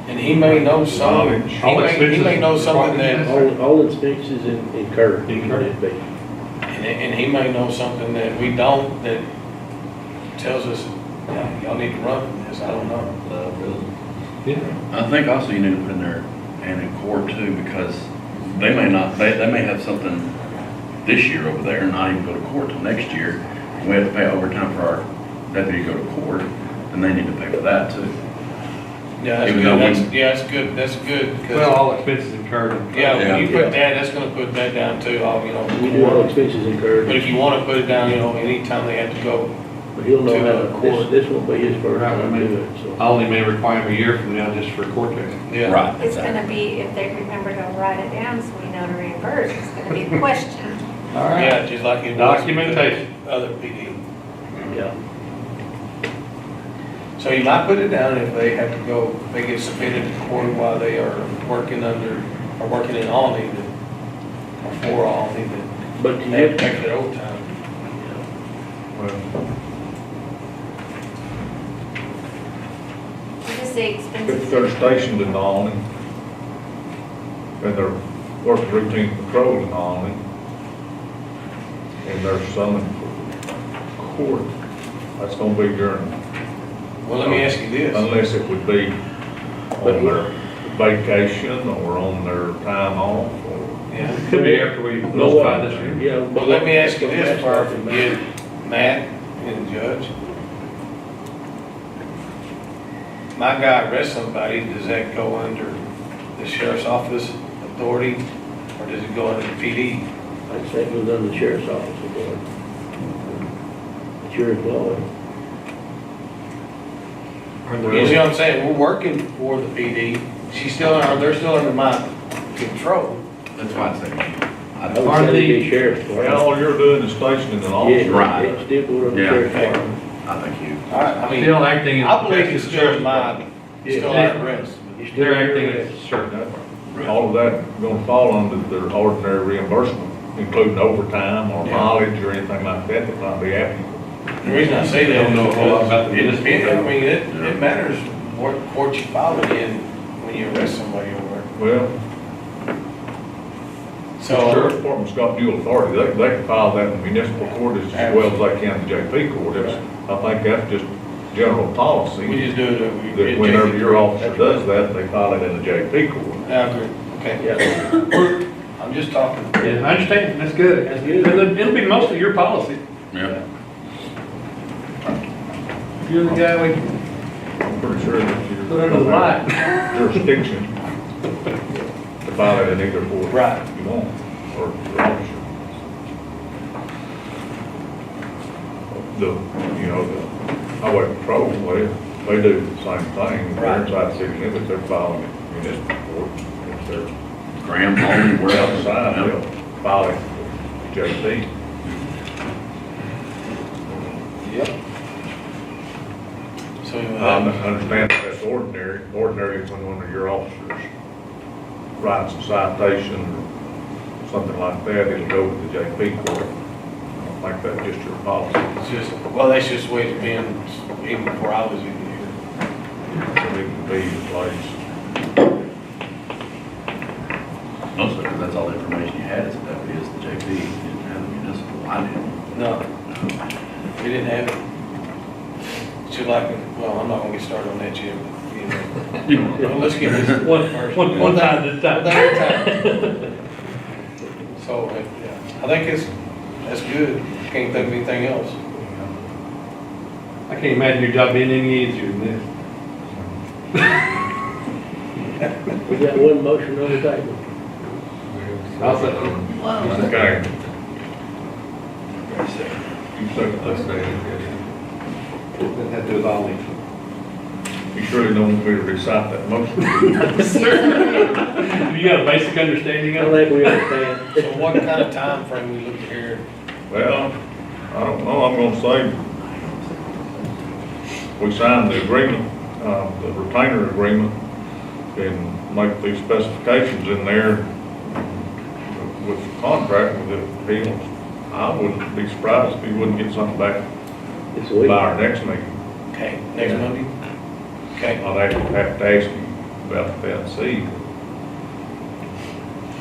And he may know something, he may know something that, All expenses incurred, it'd be. and he may know something that we don't, that tells us, yeah, y'all need to run from this, I don't know. Liability. Yeah. I think also you need to put in there and in court too, because they may not, they may have something this year over there and not even go to court till next year. And we have to pay overtime for our deputy to go to court, and they need to pay for that too. Yeah, that's Even good, though that's good, Well, because, all expenses incurred. yeah, when you Yeah. put that, that's gonna put that down too, all, you know. We do all expenses incurred, But if you wanna put it down, you know, anytime they have to go, but he'll know to how, court. this won't be his first Right, time I mean, doing it, so. I only may require him a year from now just for court case. yeah. Right. It's gonna be, if they remember to write it down so we know to reimburse, it's gonna be the question. All right. Yeah, just like it was. with Documentation. the Other PD. Yeah, So you might put it down if they have to go, if they get submitted to court while they are working under, or working in Alny, that, or for Alny, that but to they have you, to take their overtime. Just the If expenses. they're stationed in Alny, and they're working routine patrol in Alny, and they're summoned for court, that's gonna be during, Well, let me ask you this. unless it would be on their vacation or on their time off, or, Yeah. Could be after we notify this year. Yeah. But let me ask you this, before I forget, Matt and Judge. My guy arrests somebody, does that go under the sheriff's office authority, or does it go under the PD? I'd say it goes under the sheriff's office again. It's your employee. You see what I'm saying? We're working for the PD. They're still under my control. That's why I say, I would say it'd be sheriff's well, department. all you're doing is stationing an officer. Yeah, Right. it's still going under the Yeah. sheriff's department. I think you. I mean, Still acting as. I believe it's still my, still our arrest. You're still They're acting under as arrest. certain. All of that gonna fall under their ordinary reimbursement, including overtime or mileage or anything like that that might be applicable. The reason I say that. Don't know a whole lot about the It municipal depends, I code. mean, it matters what court you file it in when you arrest somebody over Well, there. the So, sheriff's department's got dual authority, they can file that in municipal court as well as they can in JP court. I think that's just general we policy, just do it. that whenever your officer does that, they file it in the JP court. I agree, okay. Yeah. I'm just talking. Yeah, I understand, that's good. That's good. It'll be mostly your policy. Yeah. You're the guy we I'm pretty sure that put under the light. jurisdiction to file it in either court. Right. You want, or your officer. The highway patrol, they do the same thing. They're inside city limits, they're filing it in municipal court. If they're Graham, Holman, We're where else? outside, Yeah. they'll file it with JP. Yep. So, I understand that that's ordinary. Ordinary is when one of your officers writes a citation or something like that, it'll go to the JP court. I don't think that's just your policy. it's just, well, that's just the way it's been even before I was even here. So it can be in place. Mostly, because that's all the information you had, is that it is the JP, you didn't have the municipal, I didn't. No, we didn't have it. Should like, well, I'm not gonna get started on that yet. but, you know. Well, let's get this. One time at a time. One time at a time. So, yeah, I think that's good. Can't think of anything else. I can't imagine your job being any easier than this. We got one motion on the table. I'll say. Okay. You second that. That had to do with all these. You surely don't want me to recite that motion? You got a basic understanding I of it? think we understand. So what kind of time frame we look here? Well, I don't know, I'm gonna say, we signed the agreement, the retainer agreement, and make these specifications in there with the contract with the appeals. I wouldn't be surprised if you wouldn't get something back This week. by our next meeting. Okay, next Monday? Okay. I'll have to ask you about that and see.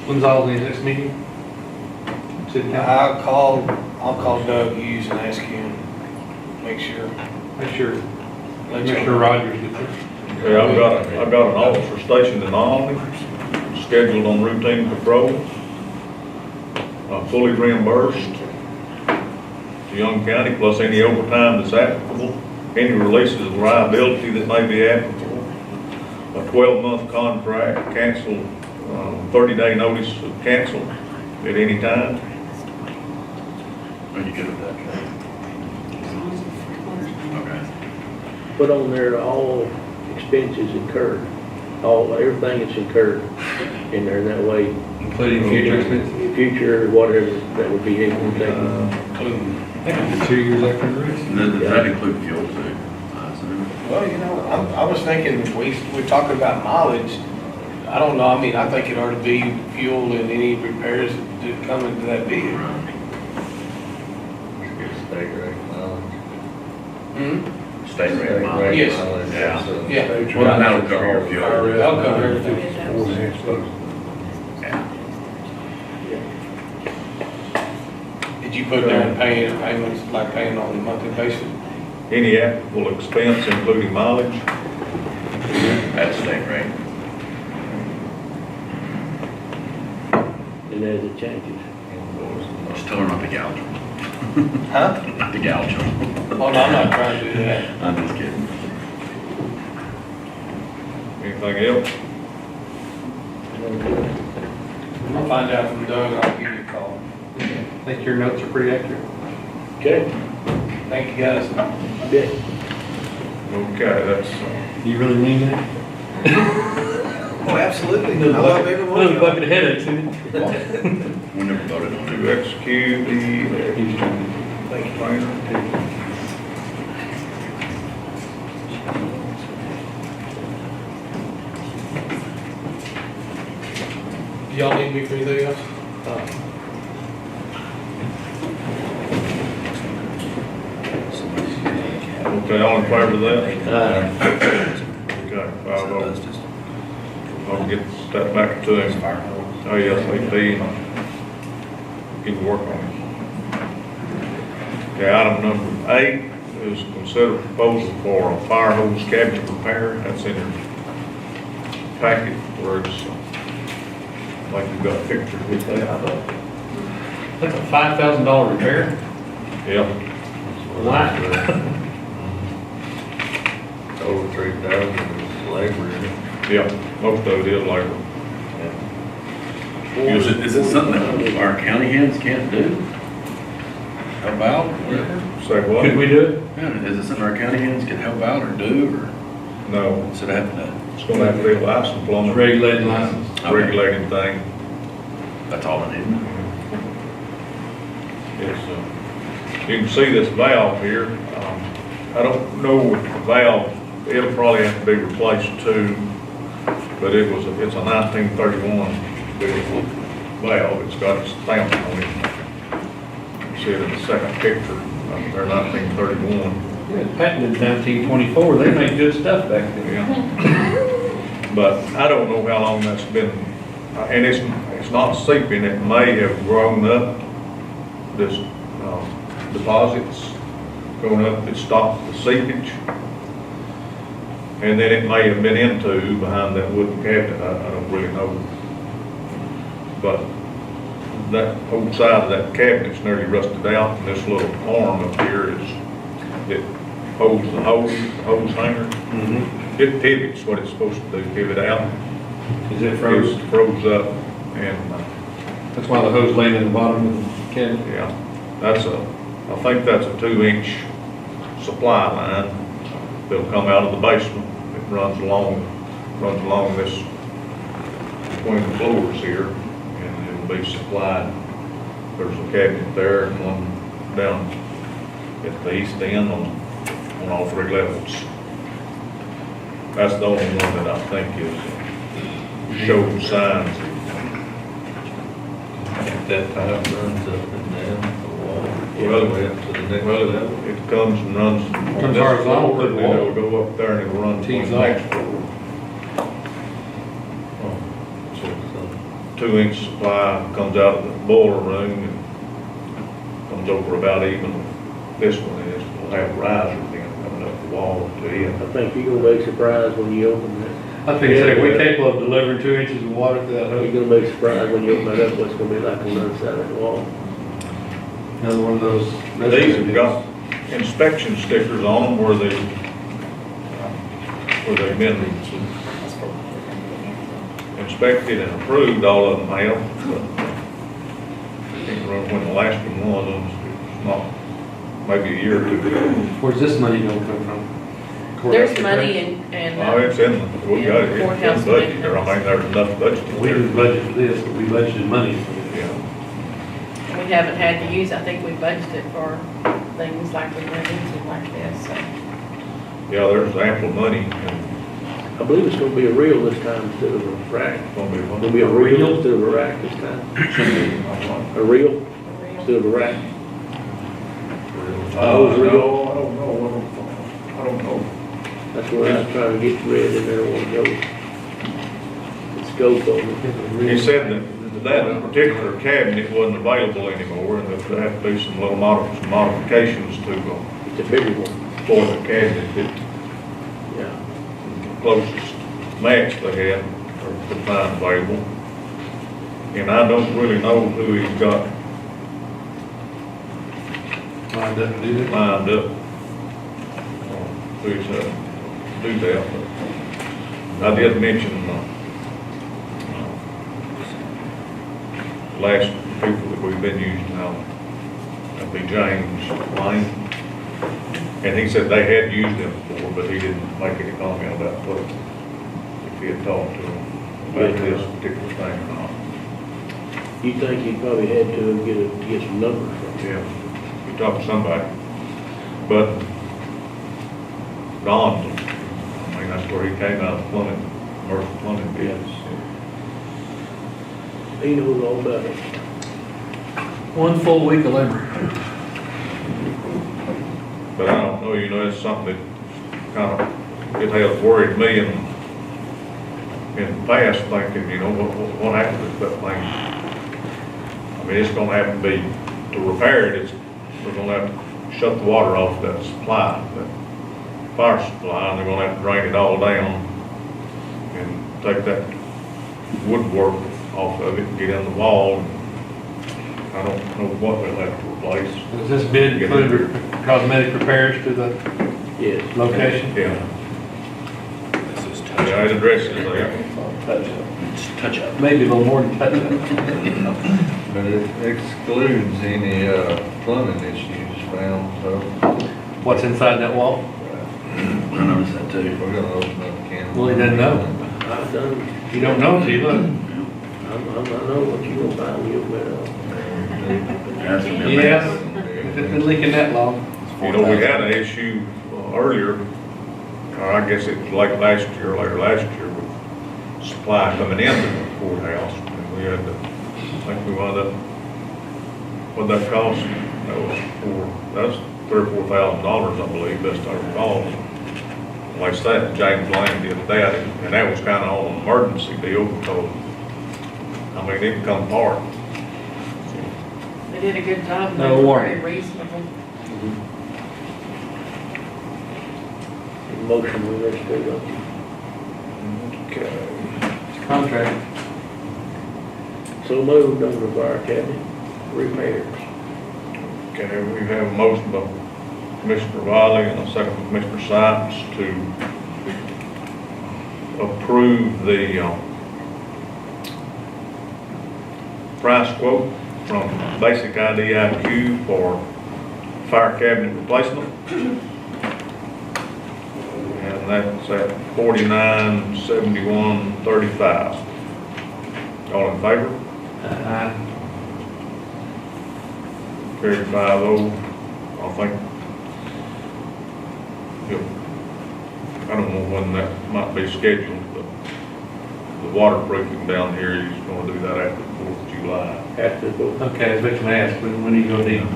When's all the next meeting? City council? I'll call Doug Hughes and ask him, make sure. Make sure Let you Commissioner know. Rogers gets it. Yeah, I've got an officer stationed in Albany, scheduled on routine patrol, fully reimbursed to Young County, plus any overtime that's applicable, any releases of liability that may be applicable, a 12-month contract, cancel, 30-day notice of cancel at any time. Are you good with that? Okay. Put on there all expenses incurred, everything that's incurred in there, that way. Including future expenses? Future, whatever, that would be taken. I think it's 2 years after the race. And then does that include fuel too? I assume? Well, you know, I was thinking, we're talking about mileage. I don't know, I mean, I think it ought to be fuel and any repairs that come into that vehicle. state rate mileage. State rate mileage. Yes. Mileage, Yeah. so- Yeah. Well, that'll cover your fuel. I'll cover everything. Yeah. Did you put down paying payments, like paying on a monthly basis? Any applicable expense including mileage, That's state rate. And as it changes. Just tell her not to gouge them. Huh? Not to gouge them. Oh, no, I'm not trying to do that. I'm just kidding. anything else? I'll find out from Doug, and I'll give you a call. I think your notes are pretty accurate. Okay, Thank you, guys. good. Okay, that's, Do you really mean that? Oh, absolutely. I love every one of Little you. bucket of headaches, isn't it? We never voted on to it. execute the He's trying planner. Do y'all need me for anything else? Okay, all in favor of that? Okay, 5-0. I'll get that back to him. Oh, yes, he can work on it. Okay, item number 8 is consider proposal for a fire hose cabinet repair. That's in your packet where it's, like you've got pictures with that. That's a $5,000 repair? Yeah, Why? Over 3,000 is labor in it. yeah, most of it is labor. Is it something that our county hands can't do? Help out, whatever? Say what? Could we do it? Yeah, is it something our county hands can help out or do, or No, instead of having to? it's gonna have to be a license It's plumber, regulated license. regulated thing. That's all I need. It's, you can see this valve here. I don't know if the valve, it'll probably have to be replaced too, but it's a 1931 built valve. It's got a stamp on it. You see it in the second picture. They're 1931. Yeah, patented in 1924, they make good stuff back then. Yeah. But I don't know how long that's been, and it's not seeping. It may have grown up, this deposits going up that stopped the seepage. And then it may have been into behind that wooden cabinet, I don't really know. But that whole side of that cabinet's nearly rusted out, and this little arm up here it holds the hose hanger. It pivots what it's supposed to do, pivot out. Is it froze? It froze up, and, That's why the hose laying in the bottom of the cabinet. yeah, I think that's a 2-inch supply line that'll come out of the basement. It runs along this, between the floors here, and it'll be supplied. There's a cabinet there and one down at the east end on all 3 levels. That's the only one that I think is showing signs. That pipe runs up and down the wall, all the way up to the next Well, level. it comes and runs. on Comes this horizontal floor, to the and then wall. it'll go up there and it'll run to the Tees next off. floor. So 2-inch supply comes out of the boiler room and comes over about even this one is. We'll have a riser then coming up the wall to it. I think you're gonna be surprised when you open that. I think so, we're capable of delivering 2 inches of water to that You're hose. gonna be surprised when you open that up, what's gonna be like on the other side of the wall. Another one of those. These have got inspection stickers on them where they've been inspected and approved, all of them have. But I can't remember when the last one was, it's not, maybe a year or 2 ago. Where's this money gonna come from? There's money and. Oh, it's in, we got it, it's in Courthouse the budget, there. I mean, there's enough budget We there. didn't budget for this, but we budgeted money for this. Yeah. We haven't had to use, I think we budgeted for things like we run into like this, so. Yeah, there's ample money, and I believe it's gonna be a reel this time instead of a rack. it's gonna be It's one. gonna be a reel instead of a rack this time. A reel instead of a rack. Those are No, I don't know, I don't know. That's where I was trying to get red in there a while ago. The scope of it. He said that that particular cabinet wasn't available anymore, and that there had to be some little some modifications to, It's a bigger one, for the cabinet, that yeah. the closest match they had, or could find available. And I don't really know who he's got Lined up to do that. lined up, who's, do that, but I did mention, last people that we've been using now, that'd be James Lane. And he said they had used them before, but he didn't make any comment about what, if he had talked to them about this particular thing or not. You think he probably had to get some numbers from him? Yeah, he talked to somebody, but Don, I mean, that's where he came out of plumbing, commercial plumbing business. He knows all about it. One full week of labor. But I don't know, you know, it's something that kind of, it has worried me in the past, thinking, you know, what happened if that thing, I mean, it's gonna have to be, to repair it, we're gonna have to shut the water off that supply, that fire supply, and they're gonna have to drain it all down and take that woodwork off of it and get in the wall. I don't know what they'll have to replace. Does this bid include cosmetic repairs to the Yes. location? Yeah. Yeah, it addresses that. Just touch up. Maybe a little more than touch up. But it excludes any, plumbing issues found, so What's inside that wall? I noticed that too. we're gonna open up a can. Well, he doesn't know. I've done, You don't know until you look. I know what you gonna find when you open it up. That's gonna be a Yes, mess. if it's been leaking that long. You know, we had an issue earlier, or I guess it was late last year, later last year, with supply coming into the courthouse. And we had to, I think we wound up, what'd that cost? That was $3,000 or $4,000, I believe, best I recall. Like I said, James Lane did that, and that was kind of on an emergency deal because, I mean, it come apart. They did a good job. No They were warning. very reasonable. Motion we ready to go. Okay. It's a contract. So moved on the fire cabinet repairs. Okay, we have a motion by Commissioner Wiley and a second by Commissioner Sykes to approve the price quote from Basic IDIQ for fire cabinet replacement. And that's at $49,7135. All in favor? Carried 5-0, I think. Yep. I don't know when that might be scheduled, but the waterproofing down here, he's gonna do that after the 4th of July. After the vote. Okay, I was fixing to ask, when are you gonna need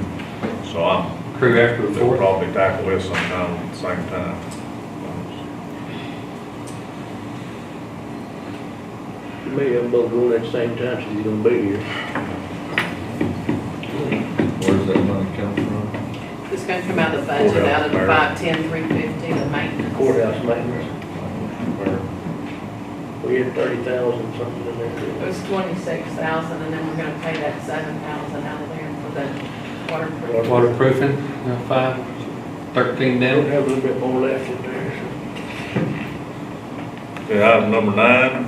So I'm, crew after the they'll fourth? probably tackle this sometime at the same time. Maybe I'm both going at the same time, so you're gonna be here. Where's that money come from? It's gonna come out of the budget, out of the 510-350, the maintenance. Courthouse maintenance, we had 30,000 something in It there. was 26,000, and then we're gonna pay that 7,000 out of there for the waterproof. Waterproofing, 13 Don't down. have a little bit more left in there, so. Okay, item number 9,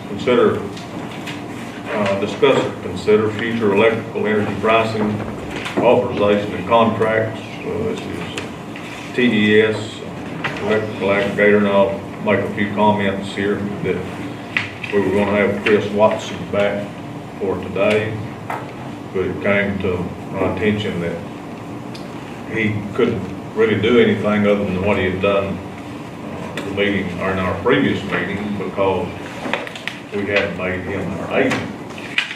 consider, discuss and consider future electrical energy pricing, authorization and contracts. This is TES, electrical aggregator, and I'll make a few comments here that we were gonna have Chris Watson back for today, but it came to my attention that he couldn't really do anything other than what he had done the meeting, or in our previous meeting, because we hadn't made him our agent.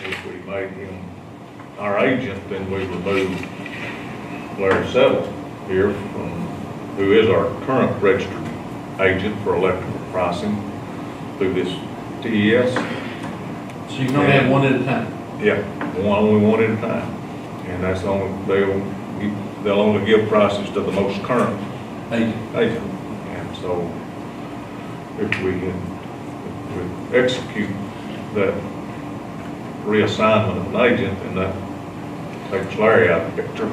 If we made him our agent, then we removed Larry Settle here who is our current registered agent for electrical pricing through this TES. So you can only have one at a time. Yeah, only one at a time. And that's only, they'll only give prices to the most current Agent. agent. And so if we execute that reassignment of an agent, then that takes Larry out of the picture.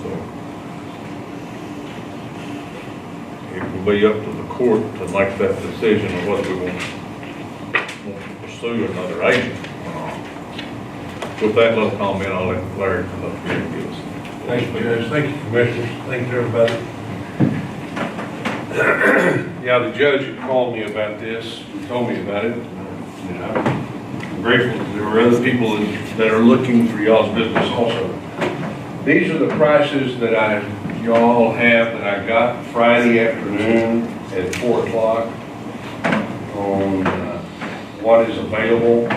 So it will be up to the court to make that decision of whether we want to pursue another agent or not. With that little comment, I'll let Larry come up here and give us. Thank you, Judge. Thank you, Commissioners. Thank you, everybody. Yeah, the judge had called me about this, and told me about it. And I'm grateful that there were other people that are looking for y'all's business also. These are the prices that y'all have that I got Friday afternoon at 4 o'clock on what is available.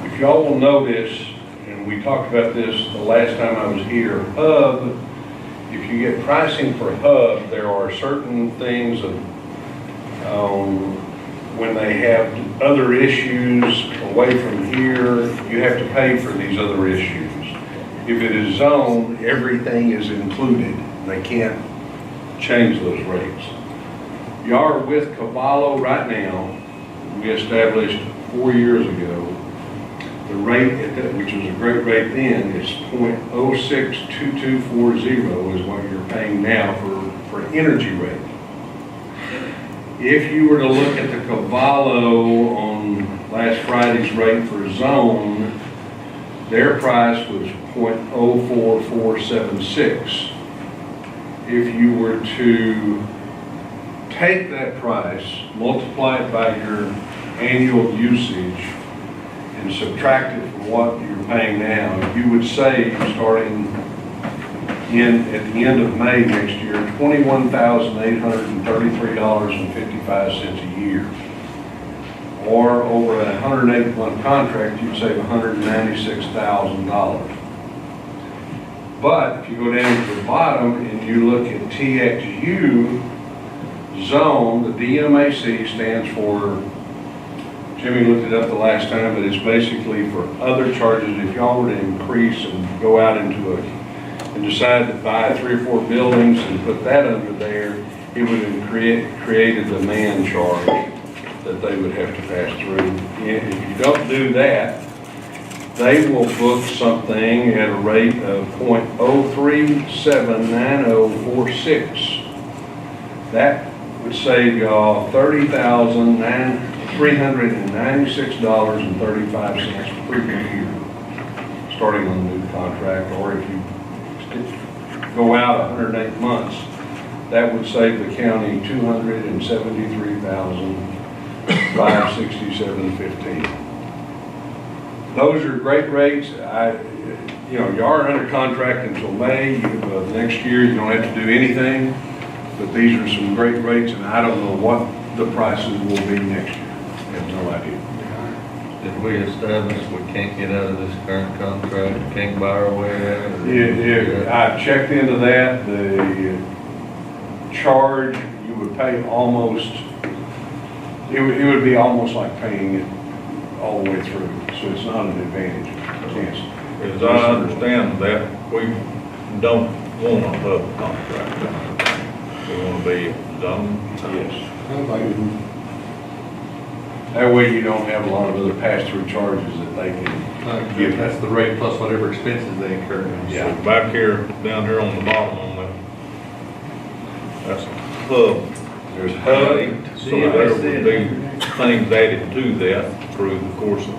If y'all will notice, and we talked about this the last time I was here, Hub, if you get pricing for Hub, there are certain things when they have other issues away from here, you have to pay for these other issues. If it is zone, everything is included. They can't change those rates. Y'all are with Cavallo right now. We established 4 years ago. The rate at that, which was a great rate then, is .062240 is what you're paying now for energy rate. If you were to look at the Cavallo on last Friday's rate for zone, their price was .04476. If you were to take that price, multiply it by your annual usage, and subtract it from what you're paying now, you would save, starting at the end of May next year, $21,833.55 a year. Or over a 108-month contract, you'd save $196,000. But if you go down to the bottom and you look at TXU zone, the DMAC stands for, Jimmy looked it up the last time, but it's basically for other charges. If y'all were to increase and go out into and decide to buy 3 or 4 buildings and put that under there, it would create a demand charge that they would have to pass through. And if you don't do that, they will book something at a rate of .0379046. That would save y'all $30,396.35 per year, starting on the new contract. Or if you go out 108 months, that would save the county $273,567.15. Those are great rates. You are under contract until May of next year. You don't have to do anything, but these are some great rates, and I don't know what the prices will be next year. I have no idea. Did we establish we can't get out of this current contract, can't buy our way out? I checked into that. The charge, you would pay almost, it would be almost like paying it all the way through. So it's not an advantage. Yes. As I understand that, we don't want a hub contract. We want to be zone. Yes. That way you don't have a lot of other pass-through charges that they can give. That's the rate plus whatever expenses they incur. Yeah. So back here, down here on the bottom on that, that's a hub. There's HUD. So there would be things added to that through the course of the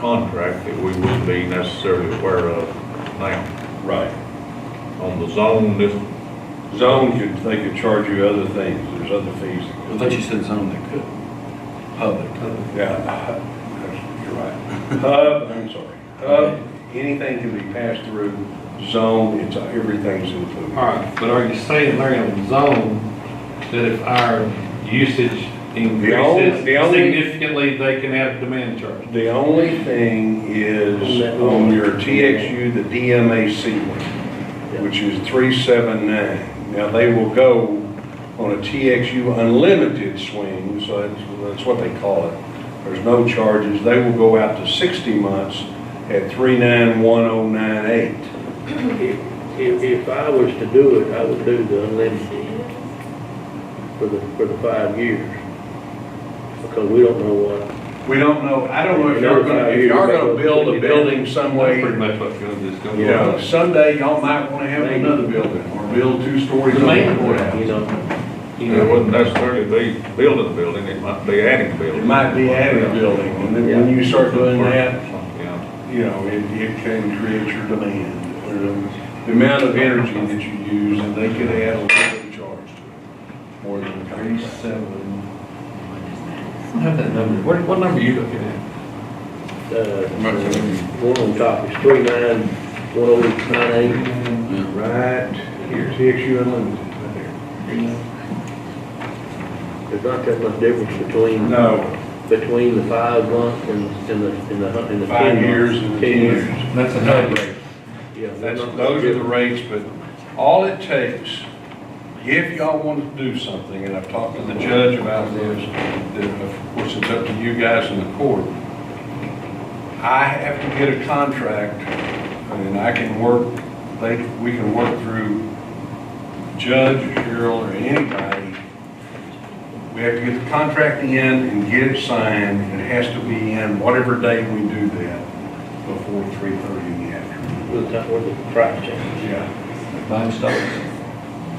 contract that we wouldn't be necessarily aware of now. Right. On the zone, this, Zone, they could charge you other things. There's other fees. I thought you said zone they could. Hub they could. Yeah, you're right. Hub, I'm sorry. Hub, anything can be passed through. Zone, everything's included. All right, but are you saying, Larry, on the zone, that if our usage increases the only- significantly, they can add a demand charge. The only thing is on your TXU, the DMAC one, which is 379. Now, they will go on a TXU unlimited swing, so that's what they call it. There's no charges. They will go out to 60 months at 391098. If I was to do it, I would do the unlimited for the 5 years. Because we don't know what. We don't know, I don't know if you're gonna build a building some That's pretty way. much what's gonna do, it's gonna You know, someday y'all might wanna have another building or build 2 stories on the You courthouse. know, It wouldn't necessarily be building a building, it might be adding a building. It might be adding a building, and then when you start doing that, Yeah. you know, it can create your demand. The amount of energy that you use, and they could add a little bit of charge to it. More than 37. I have that number. What number are you looking at? one on top is 391098. Right here, TXU Unlimited, right there. There's not that much difference between No, the 5 months and the 5 10 years months. and 10 years. That's a high rate. Yeah, those are the rates, but all it takes, if y'all want to do something, and I've talked to the judge about this, that of course it's up to you guys in the court. I have to get a contract, and I can work, we can work through judge or Cheryl or anybody. We have to get the contract in and get it signed, and it has to be in whatever day we do that, before 3:30 in the afternoon. With the price change. Yeah. Buying stocks.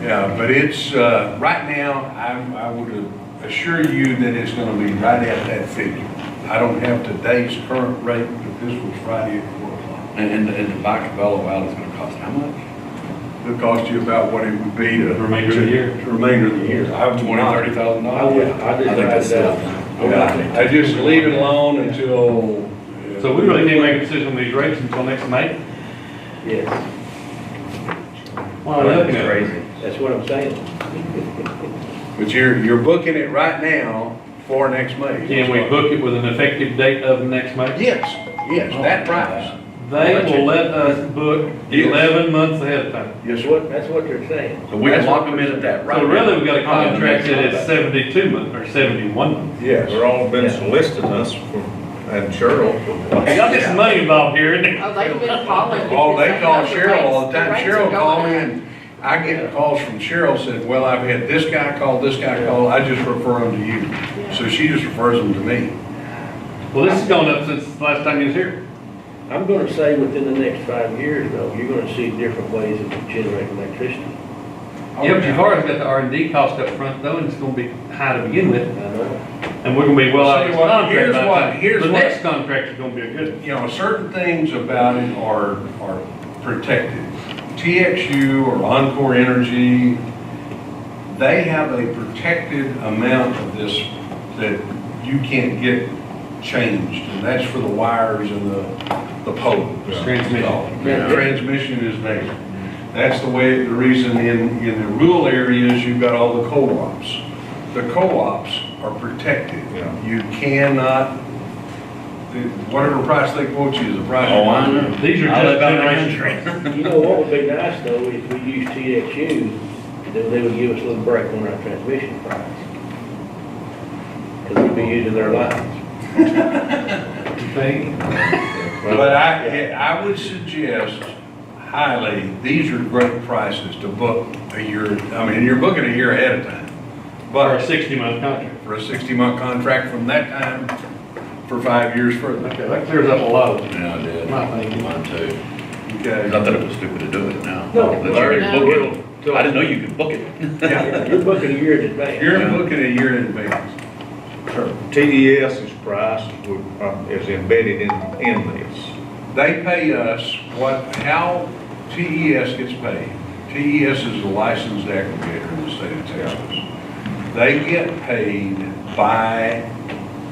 Yeah, but it's, right now, I would assure you that it's gonna be right at that figure. I don't have today's current rate, but this was Friday at 4 o'clock. And to buy Cabello out is gonna cost how much? It'll cost you about what it would be to. The remainder of the year. The remainder of the year. I would $20,000, not- $30,000? I just think that's write it out. Yeah, I just leave it alone until. So we really can't make a decision on these rates until next May? Yes, Well, looking at it. that's what I'm saying. But you're booking it right now for next May. Can we book it with an effective date of next May? Yes, that price. They will let us book Yes. 11 months ahead of time. Yes, That's what they're saying. So we can lock them in at that right So now. really, we got a contract that is 72 months or 71 months. Yes. They're all been soliciting us from, and Cheryl. Hey, y'all get some money involved here, isn't it? Oh, they've been calling. Oh, they because call know the Cheryl all the rates- time. rates are Cheryl called going me up. and I get calls from Cheryl, said, well, I've had this guy call, I just refer them to you. So she just refers them to me. Well, this has gone up since the last time you was here. I'm gonna say within the next 5 years, though, you're gonna see different ways of generating electricity. Yeah, but you've already got the R&D cost up front though, and it's gonna be high to begin with. I know. And we're gonna be well out of See this what- contract here's by the what- time. here's The what- next contract is gonna be a good. You know, certain things about it are protected. TXU or Encore Energy, they have a protected amount of this that you can't get changed, and that's for the wires and the poles. Transmission. Transmission is there. That's the reason in the rural areas, you've got all the co-ops. The co-ops are protected. Yeah. You cannot, whatever price they quote you is the price. Oh, I know. These are I just live out in the generation. country. You know what would be nice, though, if we use TXU, then they would give us a little break on our transmission price. Because we'd be using their lines. But I would suggest highly, these are great prices to book a year, I mean, you're booking a year ahead of time. For a But 60-month contract. for a 60-month contract from that time for 5 years further. Okay, that clears up a lot of it. Yeah, I did. My thinking. Mine too. Okay. Not that it was stupid to do it now. No. That you could book it. I didn't know you could book it. Yeah. You're booking a year in advance. You're booking a year in advance. TES's price is embedded in this. They pay us how TES gets paid. TES is a licensed aggregator in the state of Texas. They get paid by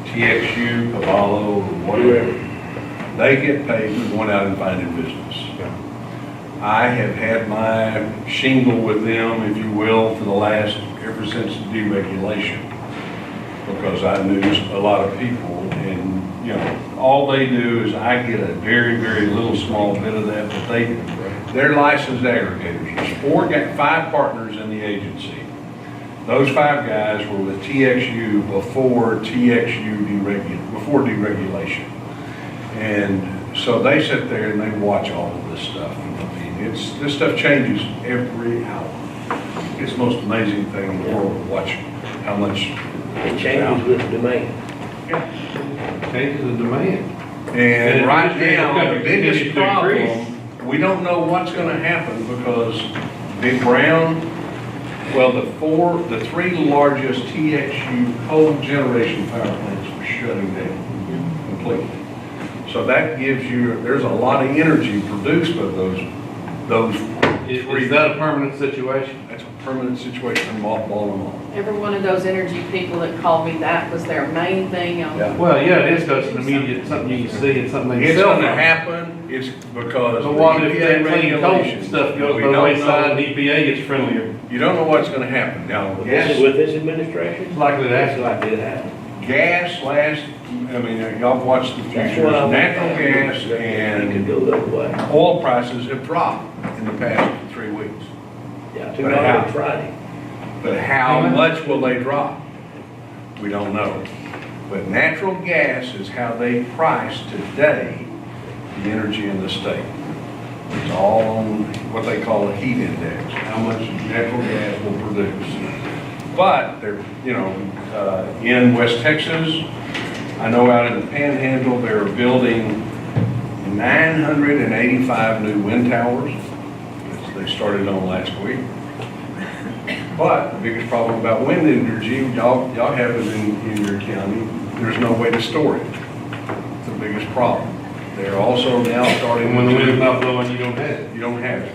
TXU, Cavallo, whatever. They get paid for going out and finding business. I have had my shingle with them, if you will, ever since the deregulation. because I knew a lot of people, and, you know, all they do is I get a very, very little small bit of that, but they're licensed aggregators. There's 5 partners in the agency. Those 5 guys were with TXU before before deregulation. And so they sit there and they watch all of this stuff. I mean, this stuff changes every hour. It's the most amazing thing in the world to watch how much. It changes with demand. Changes the demand. And right industry now, the continues biggest to increase. problem, we don't know what's gonna happen because Big Brown, well, the 3 largest TXU coal generation power plants are shutting down completely. So that gives you, there's a lot of energy produced by those Is 3. that a permanent situation? That's a permanent situation, I'm mothballing them all. Every one of those energy people that called me, that was their main thing on. Yeah. Well, yeah, it is, because it's an immediate, something you can see and something they can It's sell. gonna happen, it's because. But what if the that EPA clean coal regulations, stuff goes we by the don't wayside and know- EPA gets friendlier? You don't know what's gonna happen. Now, With this administration? It's likely to That's happen. likely to happen. gas y'all have watched the That's futures, what I want. natural gas It could and go the other way. oil prices have dropped in the past 3 weeks. Yeah, But $2 how? on Friday. But how much will they drop? We don't know. But natural gas is how they price today the energy in the state. It's all on what they call a heat index, how much natural gas will produce. But they're, in West Texas, I know out in the Panhandle, they're building 985 new wind towers. They started on last week. But the biggest problem about wind energy, y'all have it in your county, there's no way to store it. It's the biggest problem. They're also now starting. And when the wind's not blowing, you don't have it. You don't have it.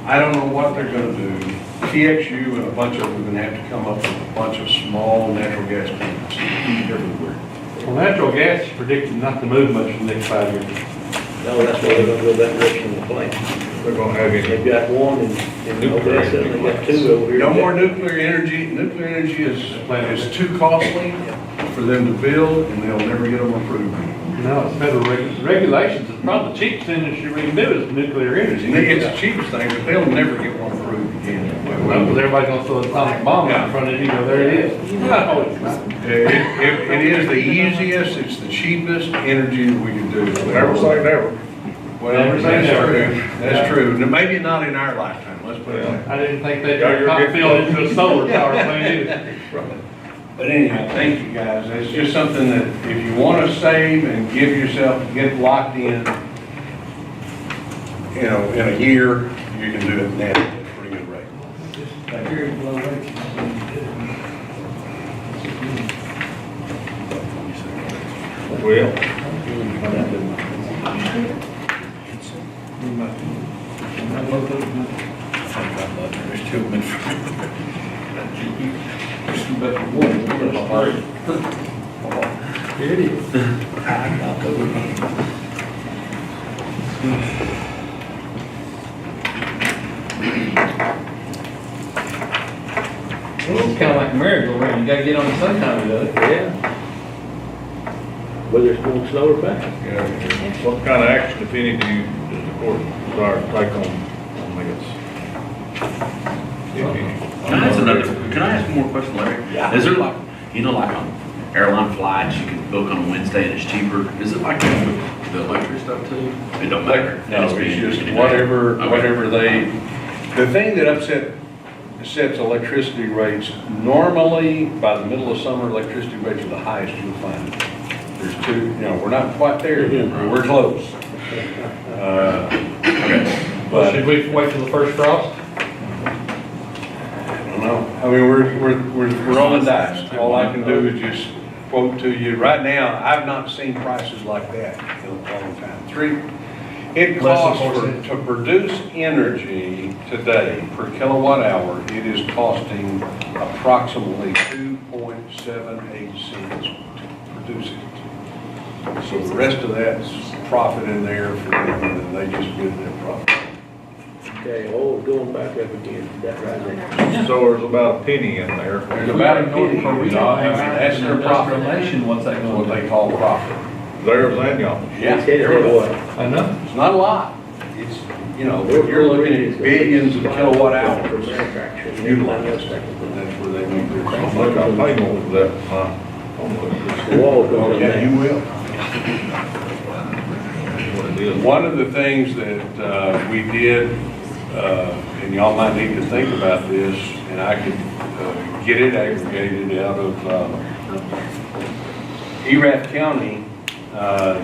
I don't know what they're gonna do. TXU and a bunch of them are gonna have to come up with a bunch of small natural gas plants everywhere. Well, natural gas is predicted not to move much for the next 5 years. No, that's why they're gonna go that direction with the plant. They're gonna have it. They've got one in Odessa, and they got 2 over here. No more nuclear energy. Nuclear energy is too costly for them to build, and they'll never get them approved. No, it's federal regulations. It's probably the cheapest industry we can do is nuclear energy. It's the cheapest thing, but they'll never get one approved again. Well, because everybody's gonna throw an atomic bomb out in front of you, go, there it is. No, it's not. It is the easiest, it's the cheapest energy that we can do. Never say never. Well, Never say that's never. true. That's true. Now, maybe not in our lifetime, let's put it that way. I didn't think they'd Yeah, you're cotton getting field close. into a solar power plant either. But anyhow, thank you guys. It's just something that if you want to save and give yourself, get locked in, in a year, you can do it now at a pretty good rate. Thank you. Well, There's 2 minutes. Here it is. It's kind of like a merry-go-round, you gotta get on the sometime, does it? Yeah. Whether it's going slow or fast. what kind of action, if any, does the court desire to take on this? If any? Can I ask one more question, Larry? Yeah. Is there like, like on airline flights, you can book on a Wednesday and it's cheaper? Is it like that with the electric stuff too? It don't matter? No, It's it's just being- whatever, Okay. whatever the thing that sets electricity rates, normally by the middle of summer, electricity rates are the highest you'll find. There's 2, we're not quite there yet, but we're close. Okay. Well, should we wait till the first frost? I don't know. I mean, we're rolling dice. All I can do is just quote to you. Right now, I've not seen prices like that in a long time. It Less than costs 4 cents. to produce energy today per kilowatt hour, it is costing approximately 2.78 cents to produce it. So the rest of that's profit in there for them, and they just get their profit. Okay, oh, going back up again, is that right there? So there's about a penny in there. There's about a penny, I mean, that's their profit, Nation, what's that that's going what to they be? call profit. There's and y'all. Yeah, It said what? I know. it's not a lot, it's, you know, but you're looking at billions of kilowatt For hours. manufacturing, and Utilized. everything else. That's where they make their Look, profit. I pay more for that, huh? The wall's going Oh, up yeah, there. you will. What it is. One of the things that we did, and y'all might need to think about this, and I could get it aggregated out of Erath County,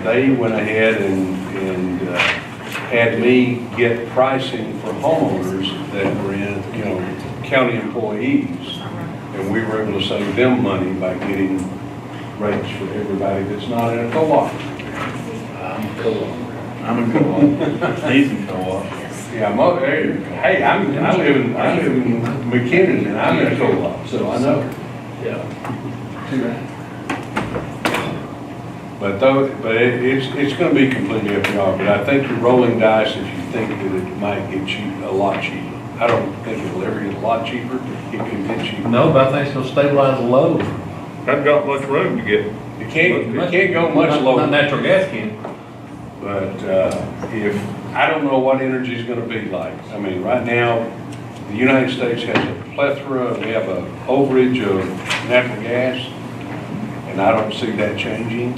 they went ahead and had me get pricing for homeowners that were in, you know, county employees. And we were able to save them money by getting rates for everybody that's not in a co-op. I'm a co-op. He's a co-op. Yeah, hey, I live in McKinney and I'm in a co-op, so I know. Yeah. But it's gonna be completely up to y'all, but I think you're rolling dice if you think that it might get a lot cheaper. I don't think it'll ever get a lot cheaper, it could get cheaper. No, but I think it's gonna stabilize the low. Hadn't got much room to get. It can't go much Not lower. natural gas can. But I don't know what energy is gonna be like. I mean, right now, the United States has a plethora, we have a overage of natural gas, and I don't see that changing,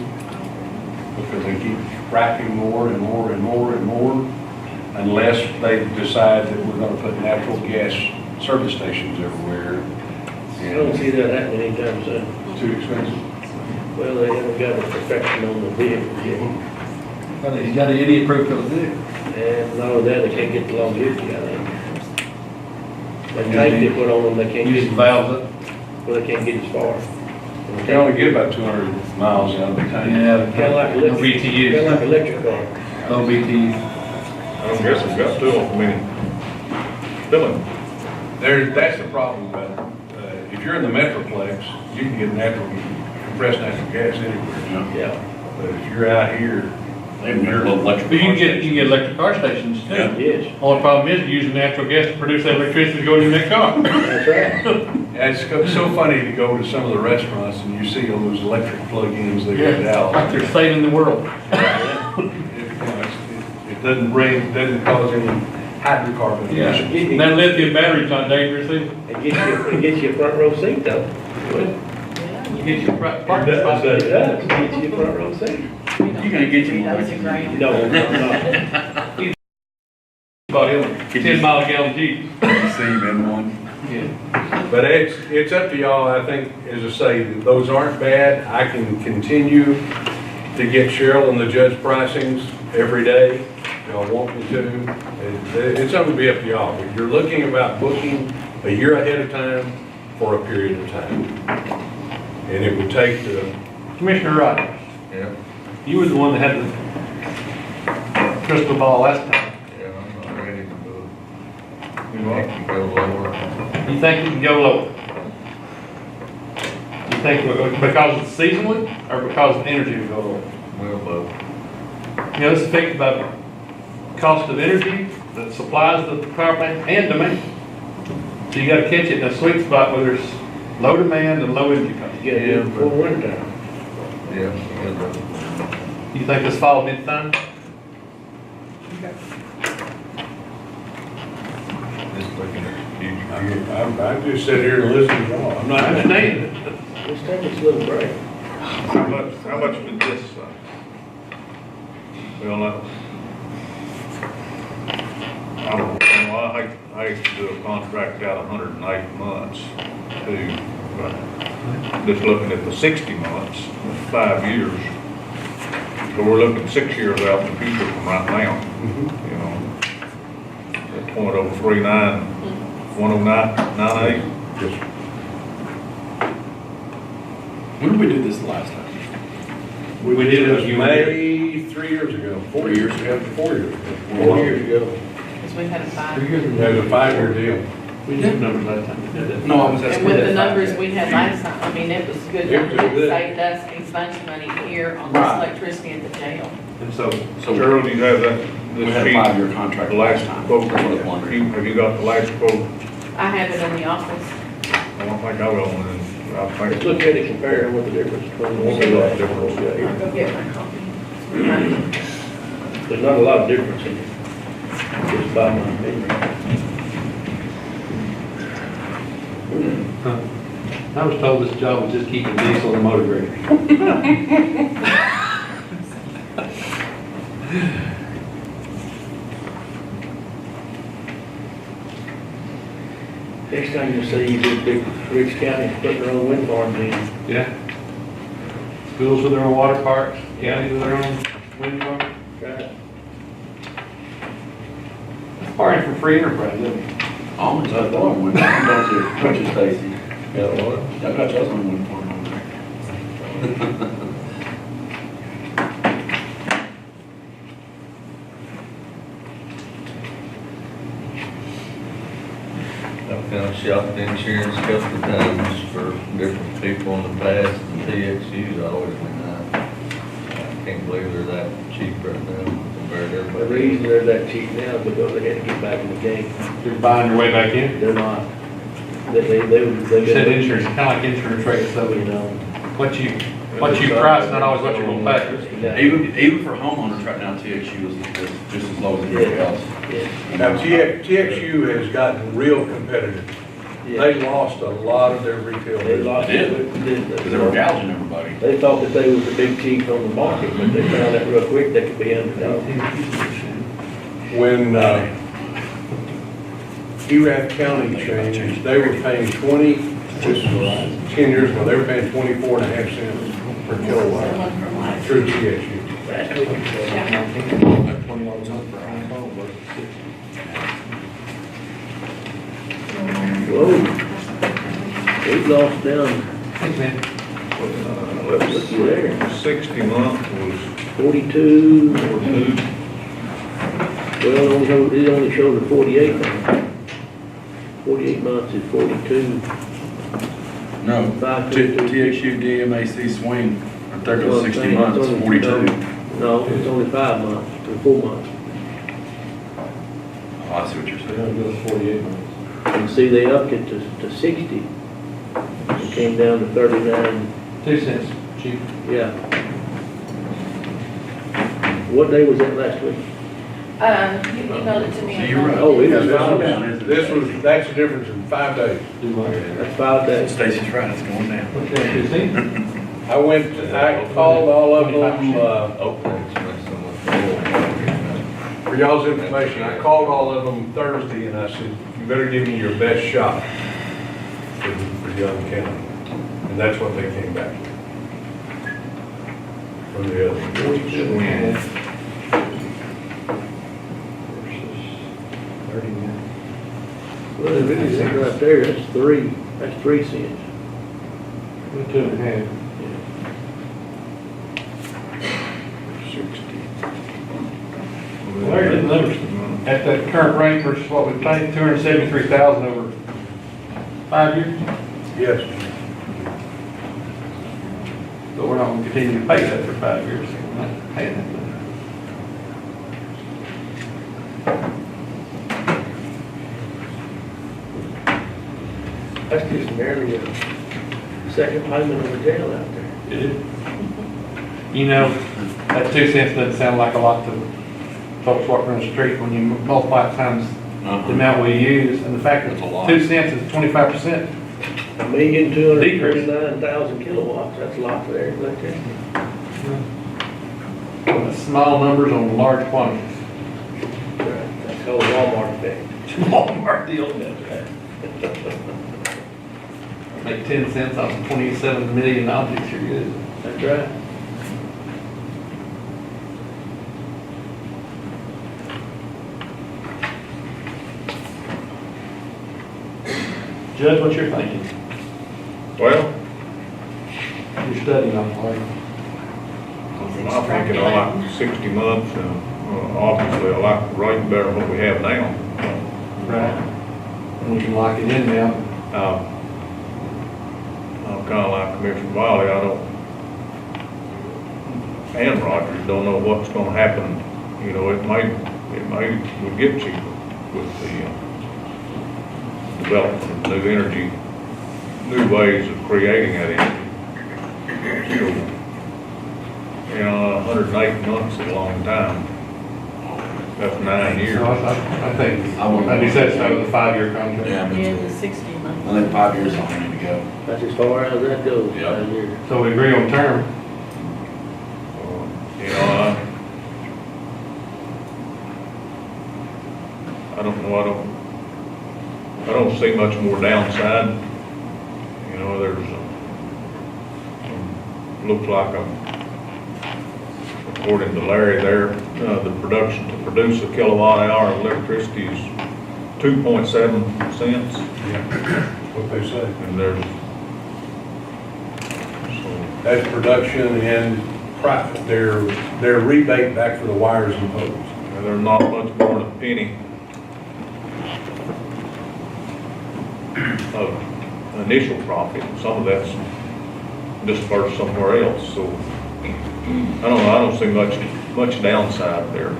because they keep fracking more and more and more and more, unless they decide that we're gonna put natural gas service stations everywhere. I don't see that happening anytime soon. Too expensive. Well, they haven't got a perfection on the vehicles yet. He's got an idiot proof of it. And not only that, they can't get the longevity out of it. The tank they put on them, they can't Use get, valves up. well, they can't get as far. You can only get about 200 miles out of the tank. Yeah. Kinda like No electric, kinda BTU. like electric car. No BTU. I don't guess I've got to, I mean, filling. That's the problem about it. If you're in the Metroplex, you can get compressed natural gas anywhere. Yeah. But if you're out here, They have little electric. But you can get electric car stations too. Yeah. Yes, Only problem is using natural gas to produce that electricity to go in that car. that's right. it's so funny to go to some of the restaurants and you see all those electric plug-ins they get Like out. they're saving the world. It doesn't cause any hydrocarbon emissions. And that lithium battery's not dangerous either. It gets you a front row seat though. You get your parking spot. It does, it gets you a front row seat. You're gonna get you one. No, I'm not. Bought him a 10-mile gallon Jeep. Steam in one. Yeah. But it's up to y'all, I think, as I say, those aren't bad. I can continue to get Cheryl and the judge pricings every day, if y'all want me to. It's something to be up to y'all, but you're looking about booking a year ahead of time for a period of time. And it would take the, Commissioner Rogers, yeah, you were the one that had the crystal ball last time. I'm not ready to go. You know, Can go lower. You think you can go lower? You think because it's seasonally or because the energy will go lower? Well, both. You know, it's affected by the cost of energy that supplies the power plant and demand. So you gotta catch it in a sweet spot where there's low demand and low energy cost. You gotta do it before winter time. Yeah. You think this fall will be the time? Just looking at the future. I just sit here and listen to y'all. I'm I not. understand. Let's take this little break. how much did this, well, I don't know, I hate to do a contract out 108 months too, but just looking at the 60 months, 5 years. So we're looking 6 years out in the future from right now, you know. At 0.039, 109.98. When did we do this the last time? We did it May 3 years ago, 4 years ago, 4 years ago. 4 years ago. Because we had a 5. It was a 5-year deal. We did numbers last time we did it. No, I was And asking. with that the five numbers years. we had last time, I mean, it was good. It was It good. saved us a bunch of money here on this Right. electricity at the jail. And so, Cheryl, do you have that We this had a sheet, 5-year contract the last last time. quote, That's what I was wondering. have you got the last quote? I have it in the office. I don't think I will, and I Let's think, look at it, compare what the difference between one and the last one we got I'll here. go get my copy. There's not a lot of difference in it, just by my opinion. I was told this job was just keeping diesel and motor graders. Next time you see these big Rich counties putting their own wind farms in, Yeah. Schools with their own water parks, counties with their own wind farms. right? That's far in from free enterprise, isn't it? Almost got that one, don't you, Stacy? Got what? I got that one for on there. I've kind of shopped insurance a couple of times for different people in the past, and TXU's always been nice. I can't believe they're that cheap right now compared to The everybody. reason they're that cheap now is because they had to get back in the game. They're buying their way back in. They're not. They You said get, insurance, kind of like insurance rates, so you know. what you price, not always what you're gonna pay. Yeah. Even for homeowners right now, TXU is just as low as everybody else. Yeah. Now, TXU has gotten real competitive. Yeah. They lost a lot of their retail They business. lost They did. it. Because they were gouging everybody. They thought that they was the big chief on the market, but they found out real quick they could be underdog. When Erath County changed, they were paying 10 years ago, they were paying 24.5 cents per kilowatt Someone from last. through TXU. Last week, whoa. We've lost down, Thanks, man. looky there, 60 month was 42, 42. well, it only shows a 48 now. 48 months is 42. No, Five, TXU DMAC swing, right there goes 60 months, 42. No, it's only 5 months, or 4 months. Oh, I see what you're saying. And see, they upped it to 60. It came down to 39, 2 cents cheap. yeah. What day was that last week? You emailed it to me. So you're right. Oh, it was Yeah, five down, days. isn't it? That's the difference in 5 days. That's 5 days. Stacy's right, it's going down. I called all of them, Openings messing with the for y'all's information, I called all of them Thursday and I said, you better give me your best shot for Young County. And that's what they came back with. From the other. Well, it really is right there, that's 3 cents. 2.5. 60. Well, there's the numbers. At that current rate versus what we paid, 273,000 over 5 years. Yes. But we're not gonna continue to pay that for 5 years. So we're not paying that much. That's just barely a second payment on the jail out there. It is. You know, that 2 cents doesn't sound like a lot to folks walking on the street when you multiply it times the amount we use, and the fact that That's a lot. 2 cents is 25%. 1,249,000 kilowatts, that's a lot for their electricity. Small numbers on large quantities. That's called Walmart effect. Walmart deal. Make 10 cents off of 27 million objects, you're good. That's right. Judge, what you're thinking? Well, You're studying on it, are you? I'm thinking I like 60 months, obviously I like the rate better than what we have now. Right. And we can lock it in now. I'm kinda like Commissioner Wiley, I don't, and Rogers, don't know what's gonna happen. You know, it may it may, will get cheaper with the development of new energy, new ways of creating that energy. So, 108 months is a long time. That's 9 years. So I think, I'd be satisfied with a 5-year contract. Yeah, me Yeah, too. the 60 months. I think 5 years is all we need to go. That's as far as that goes, Yeah. 5 years. So we agree on term. You know, I don't know, I don't see much more downside. You know, looks like according to Larry there, the production to produce a kilowatt hour of electricity is 2.7 cents. What they say. And there's, so, That's production and profit, their rebate back for the wires and poles. there's not much more than a penny of initial profit. Some of that's dispersed somewhere else, so I don't know, I don't see much downside there.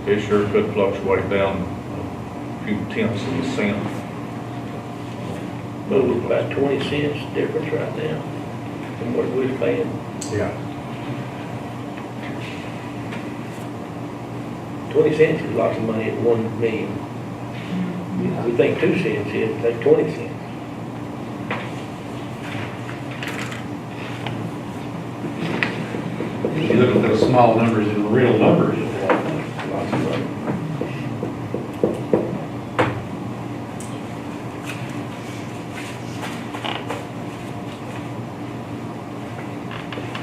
It sure could fluctuate down a few tenths of a cent. But it's about 20 cents difference right now from what we was paying. Yeah. 20 cents is lots of money at 1 million. We think 2 cents is, like 20 cents. If you look at those small numbers and the real numbers, it's lots of money.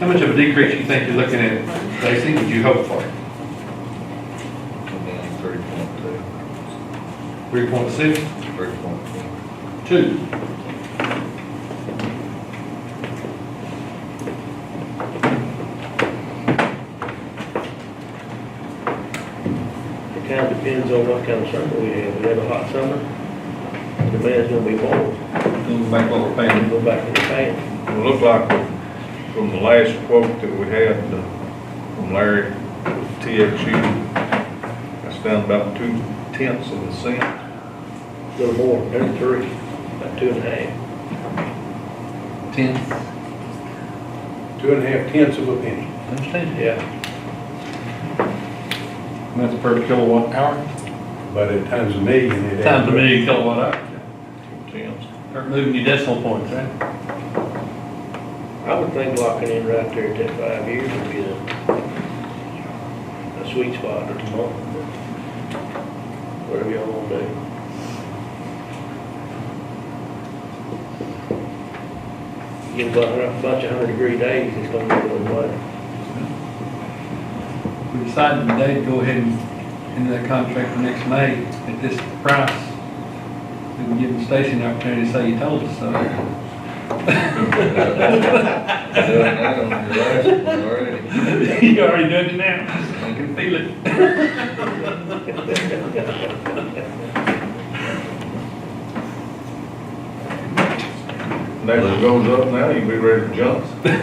How much of a decrease you think you're looking at, Stacy, would you hope for? 3.2. 3.6? 3.2. 2. It kind of depends on what kind of summer we have. We have a hot summer, demand's gonna be more. Going back what we're paying. Go back to the pan. It looked like from the last quote that we had from Larry with TXU, that's down about 0.2 of a cent. A little more, maybe 3, about 2.5. 10. 2.5 tenths of a penny. Understand? Yeah. That's per kilowatt hour? But at times a million, it Times a adds up. million kilowatt hour. 2 Start moving your decimal points, right? I would think locking in right there at that 5 years would be a sweet spot or tomorrow. Whatever y'all want to do. Get a bunch of 100-degree days, it's gonna go away. We decided today to go ahead and into that contract for next May at this price. We would give the station the opportunity to say, you told us so. Doing that on your last one already. You already done it now. I can feel it. Next goes up now, you be ready to jump. This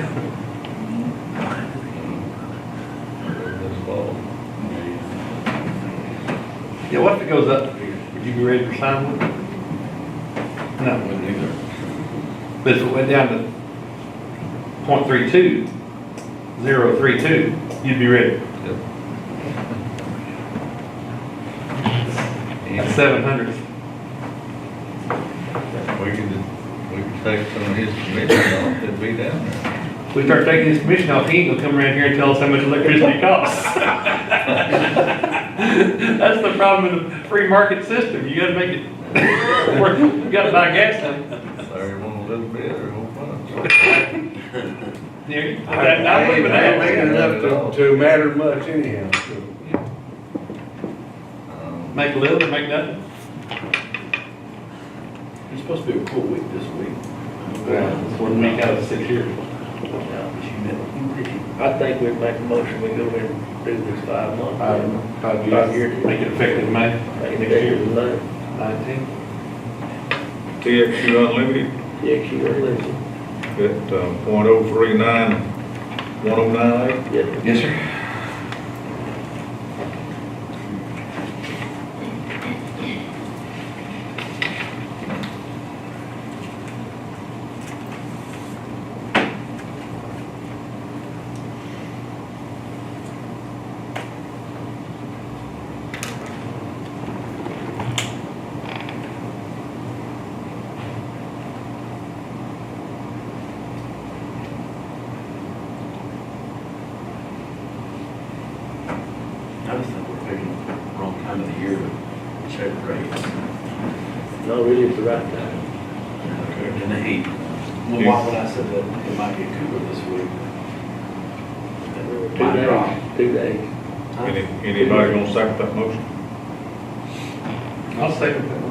fall. Yeah, what if it goes up? Would you be ready for sign one? No. Wouldn't either. But if it went down to 0.32, 0.32, you'd be ready. Yep. That's 700. We could take some of his commission off, it'd be down there. If we start taking this commission off, he ain't gonna come around here and tell us how much electricity costs. That's the problem with the free market system. You gotta make it work. You gotta buy gas now. Larry want a little bit or won't much. Yeah, I believe in I ain't making that. enough to matter much anyhow, so. Make a little or make nothing. It's supposed to be a cool week this week. It's 1 week out of 6 years. I think we'd make a motion, we go ahead and do this 5 months. 5 5 years. years. Make it effective May Make next it year. 19. TXU Unlimited Yeah, you are listening. at .039 1098? Yes, Yes, sir. I just think we're picking the wrong time of the year to check rates. no, really, it's the right time. In the heat. Well, why would I say that it might get cooler this week? Might drop. 2 days. Anybody gonna second that motion? I'll second that.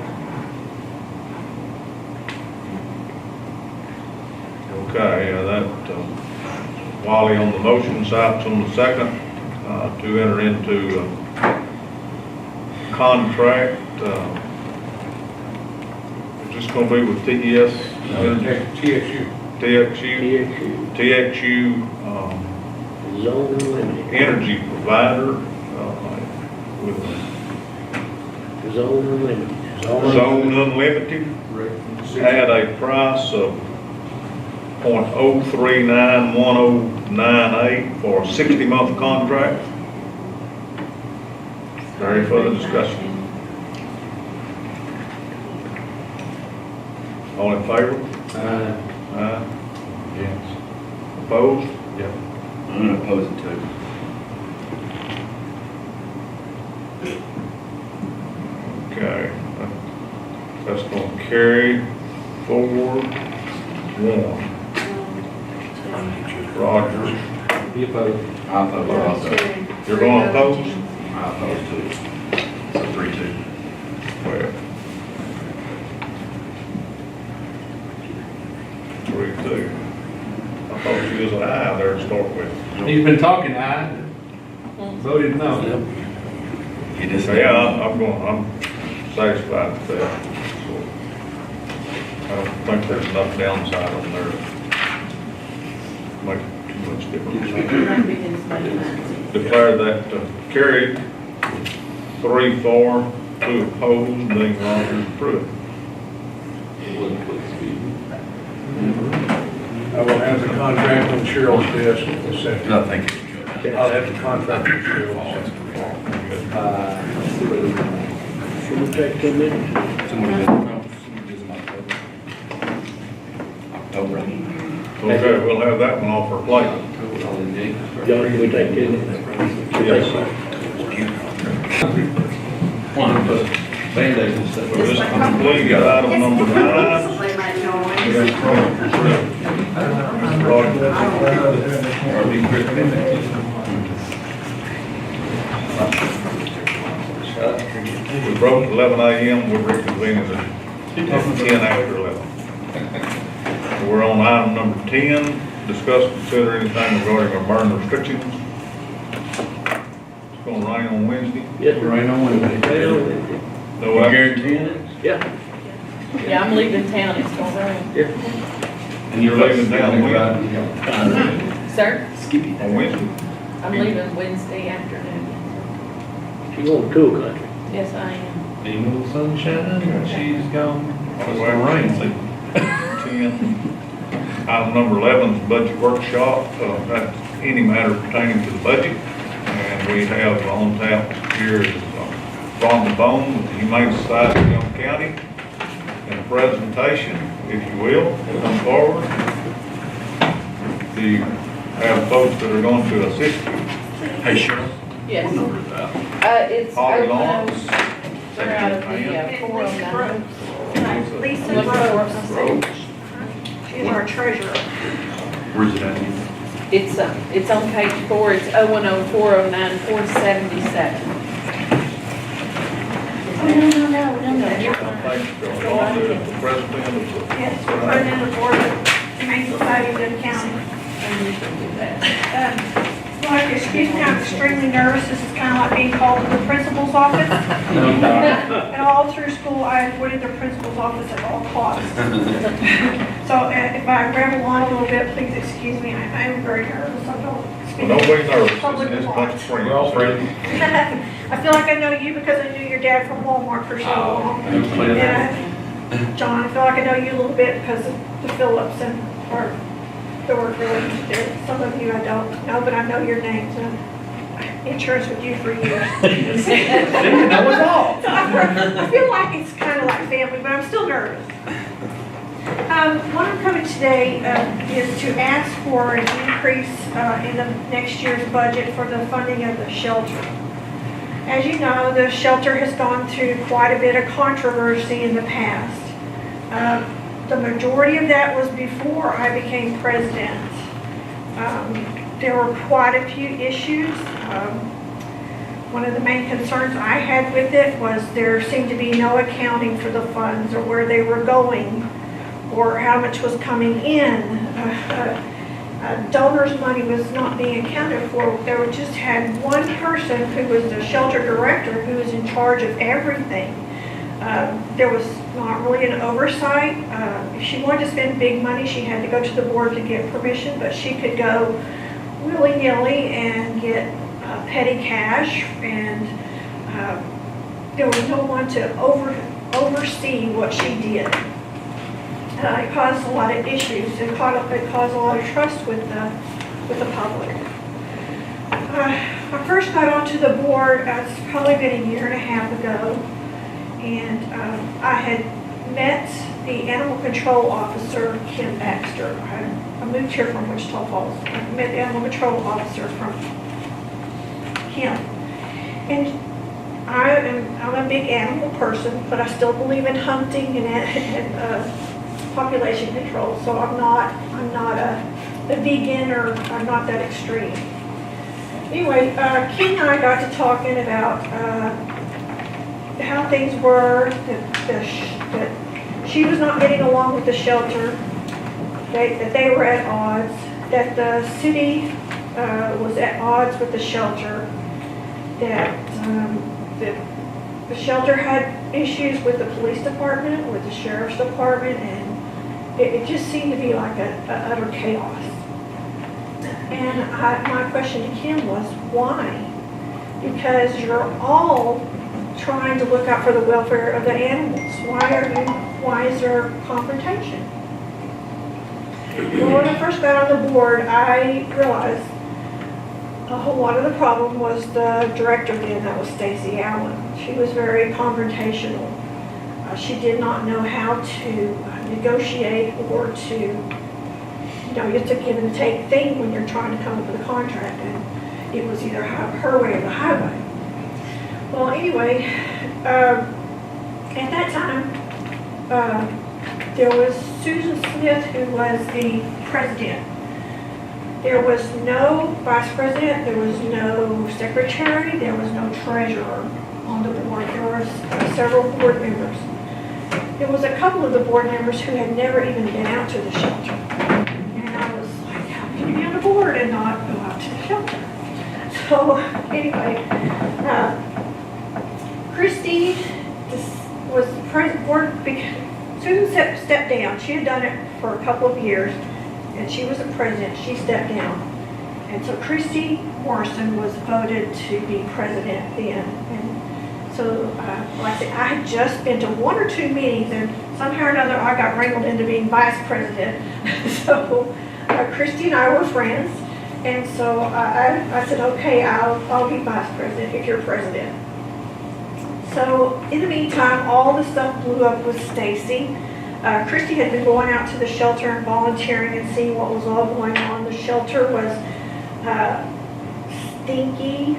Okay, Wally on the motion, Sipes on the second, to enter into contract, is this gonna be with TES? TXU. TXU, TXU, Zone unlimited. energy provider, with Zone unlimited. Zone Unlimited, at a price of .0391098 for a 60-month contract. Any further discussion? All in favor? Aye. Yes. Opposed? Yep. I'm gonna oppose it too. Okay. That's gonna carry 4-1. Rogers, Be opposed. I oppose also. you're going to oppose? I oppose too. So 3-2. Well. 3-2. I thought she was an aye there to start with. He's been talking aye, voted no. You just. Yeah, I'm satisfied with that. So, I don't think there's enough downside on there to make too much difference. Declare that carried 3-4, 2 opposed, being Rogers approved. I will have the contract on Cheryl's desk in a second. No, thank you. I'll have the contract on Cheryl's. Should we take 10 minutes? October. Okay, we'll have that one off our plate. John, can we take 10 minutes? One, but Band-Aids and stuff. So this completes item number 9. We broke at 11 a.m., we're reconvening at 10 after 11. We're on item number 10, discuss, consider anything regarding our burn restrictions. It's gonna rain on Wednesday. Yes, sir. Rain on Wednesday. Rain on Wednesday. No You action. guaranteeing it? Yeah, Yeah, I'm leaving town, it's gonna rain. yeah. And you're leaving down when? Sir, On Wednesday? I'm leaving Wednesday afternoon. She going to tour country. Yes, I am. Ain't no sunshine, she's gone. It's gonna rain, see. 10. Item number 11 is budget workshop, that's any matter pertaining to the budget. And we have on tap here is Rhonda Bone with the Humane Society of Young County. And a presentation, if you will, come forward. Do you have folks that are going to assist you? Hey, Cheryl. Yes. What number is that? It's. Holly Lawrence. They're out of the 409. Lisa Look Rose, for- she's our treasurer. Where's it at? It's on page 4, it's 010409 477. No. Thanks, John. The president of the. Yes, president of the board of Humane Society of Young County. Like, excuse me, I'm extremely nervous. This is kind of like being called to the principal's office. And all through school, I avoided the principal's office at all costs. So if I ramble on a little bit, please excuse me. I am very nervous. I don't speak. Well, don't be nervous, public it's a bunch lot. of friends. We're all friends. I feel like I know you because I knew your dad from Walmart for so long. And John, I feel like I know you a little bit because of the Phillips and our the work related to there. Some of you I don't know, but I know your names. And insurance with you for years. That was all. So I feel like it's kind of like family, but I'm still nervous. What I'm coming today is to ask for an increase in the next year's budget for the funding of the shelter. As you know, the shelter has gone through quite a bit of controversy in the past. The majority of that was before I became president. There were quite a few issues. One of the main concerns I had with it was there seemed to be no accounting for the funds or where they were going or how much was coming in. Donors' money was not being accounted for. There just had one person who was the shelter director who was in charge of everything. There was not really an oversight. If she wanted to spend big money, she had to go to the board to get permission, but she could go willy-nilly and get petty cash, and there was no one to oversee what she did. It caused a lot of issues. It caused a lot of trust with the public. I first got onto the board, it's probably been a year and a half ago, and I had met the animal control officer, Kim Baxter. I moved here from Wichita Falls. I met the animal control officer from Kim. And I'm a big animal person, but I still believe in hunting and population control. So I'm not a vegan, or I'm not that extreme. Anyway, Kim and I got to talking about how things were, that she was not getting along with the shelter, that they were at odds, that the city was at odds with the shelter, that the shelter had issues with the police department, with the sheriff's department, and it just seemed to be like a utter chaos. And my question to Kim was, why? Because you're all trying to look out for the welfare of the animals. Why is there confrontation? Well, when I first got on the board, I realized a whole lot of the problem was the director then, that was Stacy Allen. She was very confrontational. She did not know how to negotiate or to, it's a give and take thing when you're trying to come up with a contract, and it was either her way or the highway. Well, anyway, at that time, there was Susan Smith, who was the president. There was no vice president, there was no secretary, there was no treasurer on the board. There were several board members. There was a couple of the board members who had never even been out to the shelter. And I was like, how can you be on the board and not go out to the shelter? So anyway, Christy was the board. Susan stepped down. She had done it for a couple of years, and she was the president. She stepped down. And so Christy Morrison was voted to be president then. And so, like I said, I had just been to one or two meetings, and somehow or another I got wrangled into being vice president. So Christy and I were friends, and so I said, okay, I'll be vice president if you're president. So in the meantime, all the stuff blew up with Stacy. Christy had been going out to the shelter and volunteering and seeing what was all going on. The shelter was stinky,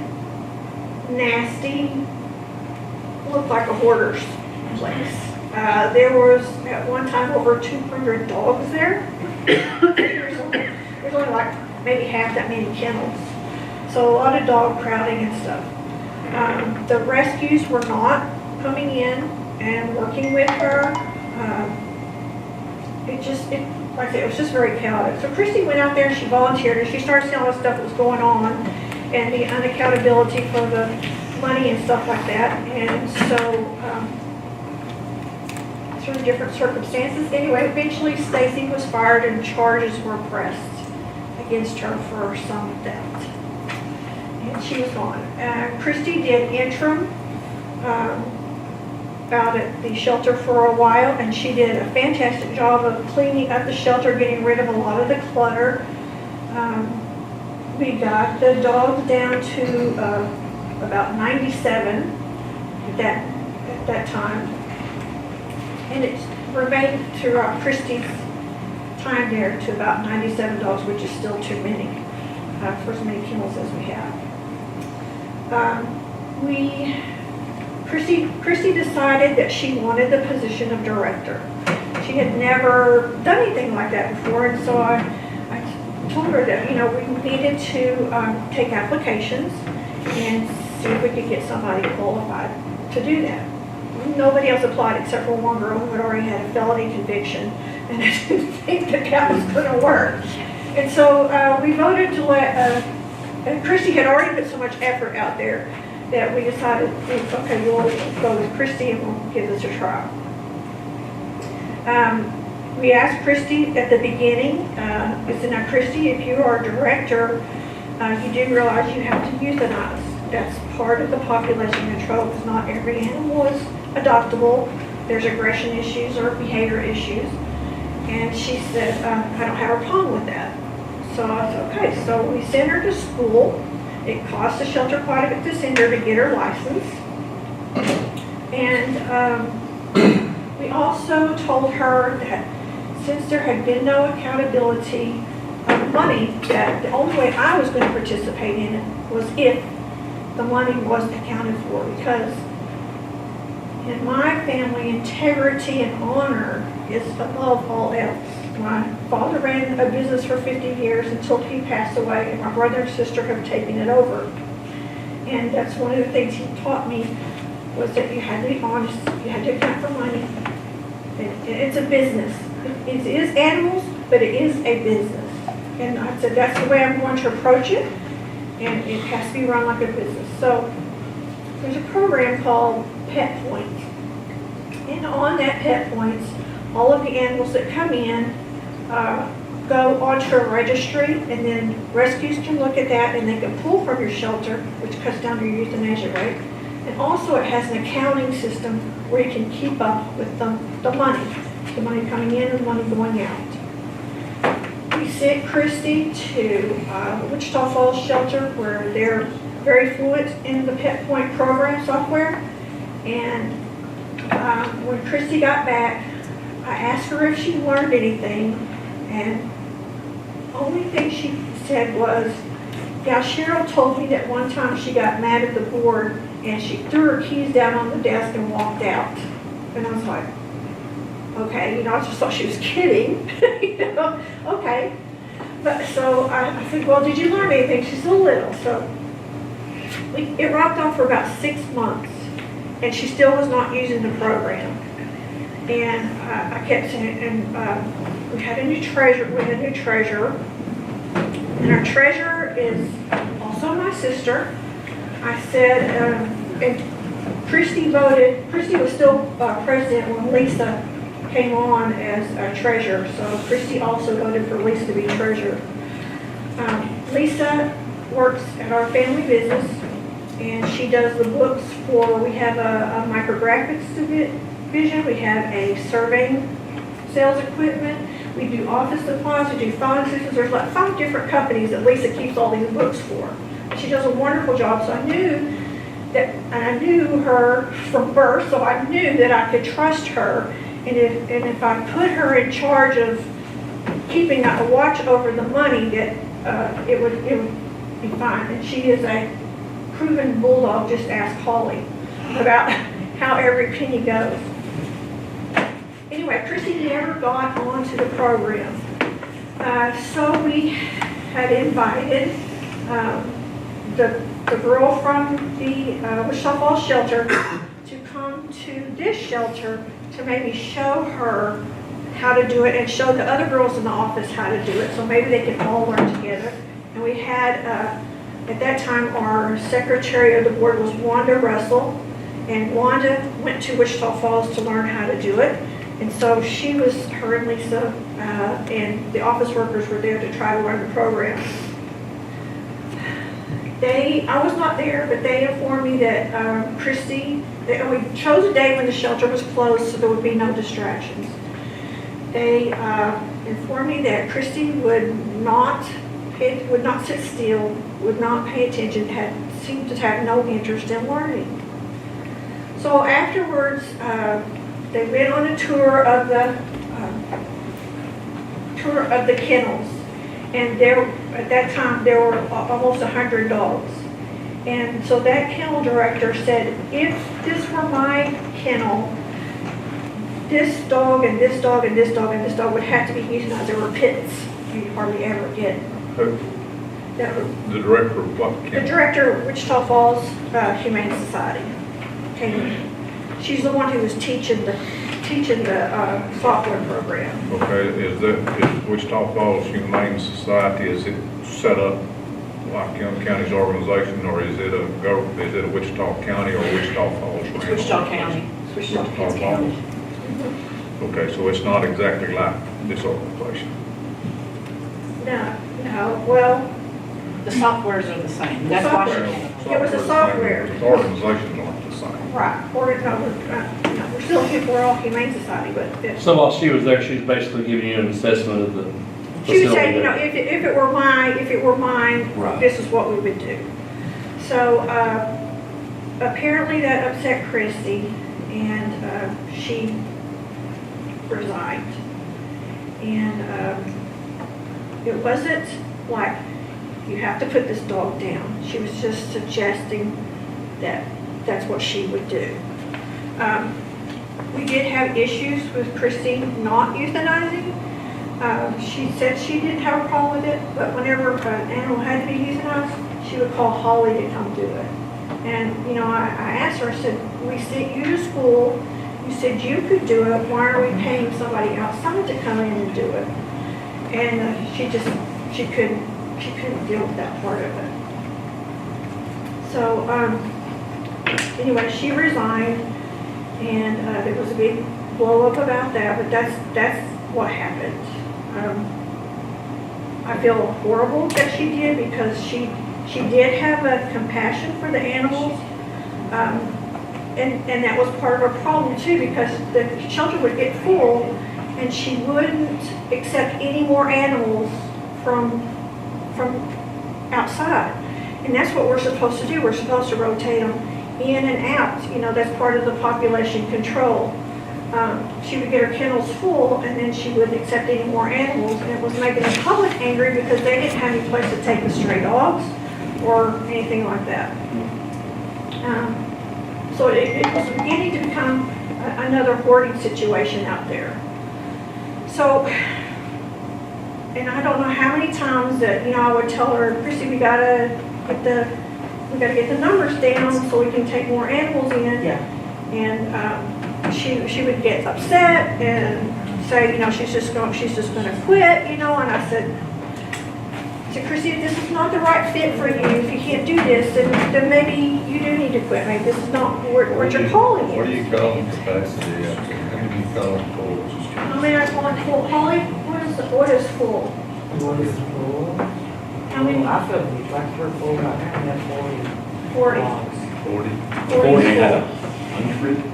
nasty, looked like a hoarder's place. There was at one time over 200 dogs there. There's only like maybe half that many kennels. So a lot of dog crowding and stuff. The rescues were not coming in and working with her. like I said, it was just very chaotic. So Christy went out there and she volunteered and she started seeing all the stuff that was going on and the unaccountability for the money and stuff like that. And so, through different circumstances, anyway, eventually Stacy was fired and charges were pressed against her for some theft. And she was gone. Christy did interim out at the shelter for a while, and she did a fantastic job of cleaning up the shelter, getting rid of a lot of the clutter. We got the dogs down to about 97 at that time. And it remained throughout Christie's time there to about 97 dogs, which is still too many for as many kennels as we have. Christy decided that she wanted the position of director. She had never done anything like that before, and so I told her that, you know, we needed to take applications and see if we could get somebody qualified to do that. Nobody else applied except for one girl who had already had a felony conviction, and I didn't think that was going to work. And so we voted to let, and Christy had already put so much effort out there that we decided, okay, we'll go with Christy and we'll give this a try. We asked Christy at the beginning, we said, now Christy, if you are a director, you do realize you have to euthanize. That's part of the population control, because not every animal is adoptable. There's aggression issues or behavior issues. And she said, I don't have a problem with that. So I said, okay, so we sent her to school. It cost the shelter quite a bit to send her to get her license. And we also told her that since there had been no accountability of money, that the only way I was going to participate in it was if the money was accounted for, because in my family, integrity and honor is above all else. My father ran a business for 50 years until he passed away, and my brother and sister have taken it over. And that's one of the things he taught me, was that you had to be honest, you had to account for money. It's a business. It is animals, but it is a business. And I said, that's the way I'm going to approach it, and it has to be run like a business. So there's a program called Pet Points. And on that Pet Points, all of the animals that come in go onto a registry, and then rescues can look at that and they can pull from your shelter, which cuts down your euthanasia rate. And also it has an accounting system where you can keep up with the money coming in and the money going out. We sent Christy to Wichita Falls Shelter, where they're very fluent in the Pet Point program software. And when Christy got back, I asked her if she learned anything, and the only thing she said was, yeah, Cheryl told me that one time she got mad at the board and she threw her keys down on the desk and walked out. And I was like, okay, you know, I just thought she was kidding, you know, okay. But so I said, well, did you learn anything? She's a little. So it rocked on for about 6 months, and she still was not using the program. And I kept saying, and we had a new treasurer, and our treasurer is also my sister. I said, and Christy was still president when Lisa came on as a treasurer, so Christy also voted for Lisa to be treasurer. Lisa works at our family business, and she does the books we have a micrographics division, we have a surveying sales equipment, we do office supplies, we do phone systems. There's like 5 different companies that Lisa keeps all these books for. She does a wonderful job, so I knew her from birth, so I knew that I could trust her. And if I put her in charge of keeping a watch over the money, that it would be fine. And she is a proven bulldog. Just ask Holly about how every penny goes. Anyway, Christy never got onto the program, so we had invited the girl from the Wichita Falls shelter to come to this shelter to maybe show her how to do it and show the other girls in the office how to do it, so maybe they can all learn together. And we had, at that time, our secretary of the board was Wanda Russell, and Wanda went to Wichita Falls to learn how to do it. And so her and Lisa, and the office workers were there to try to learn the program. I was not there, but they informed me that Christy, we chose a day when the shelter was closed so there would be no distractions. They informed me that Christy would not sit still, would not pay attention, seemed to have no interest in learning. So afterwards, they went on a tour of the kennels, and at that time there were almost 100 dogs. And so that kennel director said, if this were my kennel, this dog and this dog and this dog and this dog would have to be euthanized. There were pits you hardly ever get. Who? The director of what? The director of Wichita Falls Humane Society came in. She's the one who was teaching the software program. Okay, is Wichita Falls Humane Society, is it set up like Young County's organization, or is it a Wichita County or Wichita Falls? It's Wichita County. Wichita Falls. Okay, so it's not exactly like this organization. No, well, The softwares are the same. The That's why she software. came. It was a software. The organizations aren't the same. right, we're still, we're all Humane Society, but So while she was there, she's basically giving you an assessment of the she would facility say, there. if it were mine, Right. this is what we would do. So, apparently that upset Christy, and, she resigned. And, it wasn't like, you have to put this dog down. She was just suggesting that that's what she would do. We did have issues with Christy not euthanizing. She said she didn't have a problem with it, but whenever an animal had to be euthanized, she would call Holly to come do it. And, I asked her, I said, we sent you to school, you said you could do it, why are we paying somebody outside to come in and do it? And she couldn't deal with that part of it. So, anyway, she resigned, and there was a big blow up about that, but that's what happened. I feel horrible that she did, because she did have a compassion for the animals, and that was part of her problem too, because the shelter would get full, and she wouldn't accept any more animals from outside. And that's what we're supposed to do. We're supposed to rotate them in and out. That's part of the population control. She would get her kennels full, and then she wouldn't accept any more animals, and it was making the public angry because they didn't have any place to take the stray dogs or anything like that. So it was beginning to become another hoarding situation out there. So, and I don't know how many times that, I would tell her, Chrissy, we gotta get the numbers down so we can take more animals in. Yeah. And she would get upset and say, she's just gonna quit, and I said, Chrissy, this is not the right fit for you. If you can't do this, then maybe you do need to quit. Maybe this is not what you're calling it. What do you call capacity? How many do you call it full? How many are calling full? Holly, what is full? What is full? How many? I feel like we're full right now, we have 40. dogs. 40. 40 full.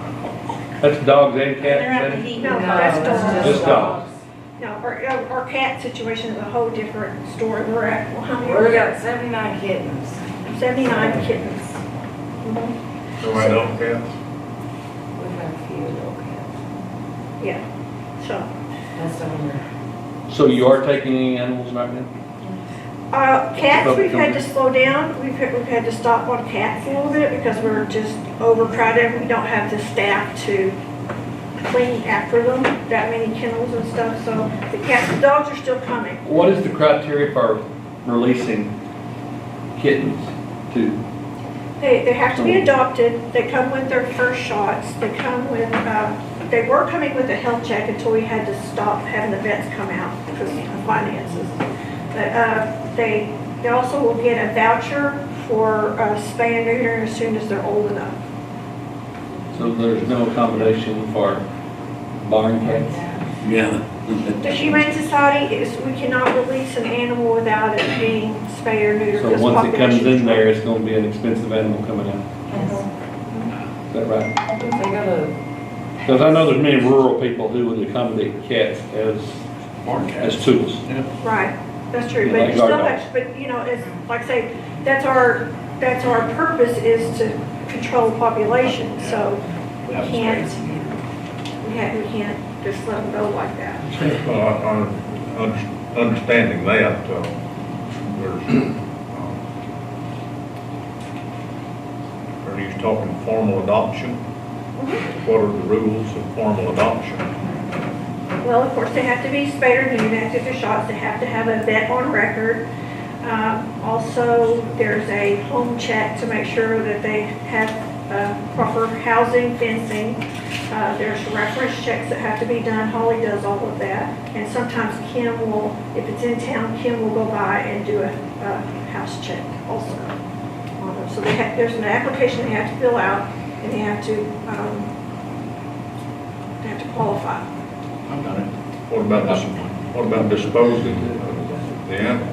That's dogs and cats, They're at the then? heat. No, that's dogs. Just dogs. No, our cat situation is a whole different story. We're at, well, how many? We got 79 kittens. 79 kittens. Mhm. So I don't count. We've had a few little cats. Yeah, so. That's over. So you are taking any animals right now? Cats, we've had to slow down. We've had to stop on cats a little bit because we're just overcrowded. We don't have the staff to clean after them, that many kennels and stuff. So the dogs are still coming. What is the criteria for releasing kittens to? They have to be adopted. They come with their first shots. They come with they were coming with a health check until we had to stop having the vets come out because of finances. But they also will get a voucher for spay and neuter as soon as they're old enough. So there's no accommodation for barn cats? Yeah. The Humane Society is, we cannot release an animal without it being spay or neuter. So because once it comes population in there, it's gonna be an expensive animal coming out, is that right? They gotta, Because I know there's many rural people who would accommodate cats as tools. Right, that's true, Yeah, but like you still guard have, but you know, it's, like I say, that's our purpose is to control population, so we can't just let them go like that. Understanding that, there's, are you talking formal adoption? What are the rules of formal adoption? Well, of course, they have to be spayed or neutered, they have to get shots, they have to have a vet on record. Also, there's a home check to make sure that they have proper housing, fencing. There's reference checks that have to be done. Holly does all of that. And sometimes Kim will, if it's in town, Kim will go by and do a house check also. So there's an application they have to fill out and they have to qualify. I've done it. What about disposing the animal?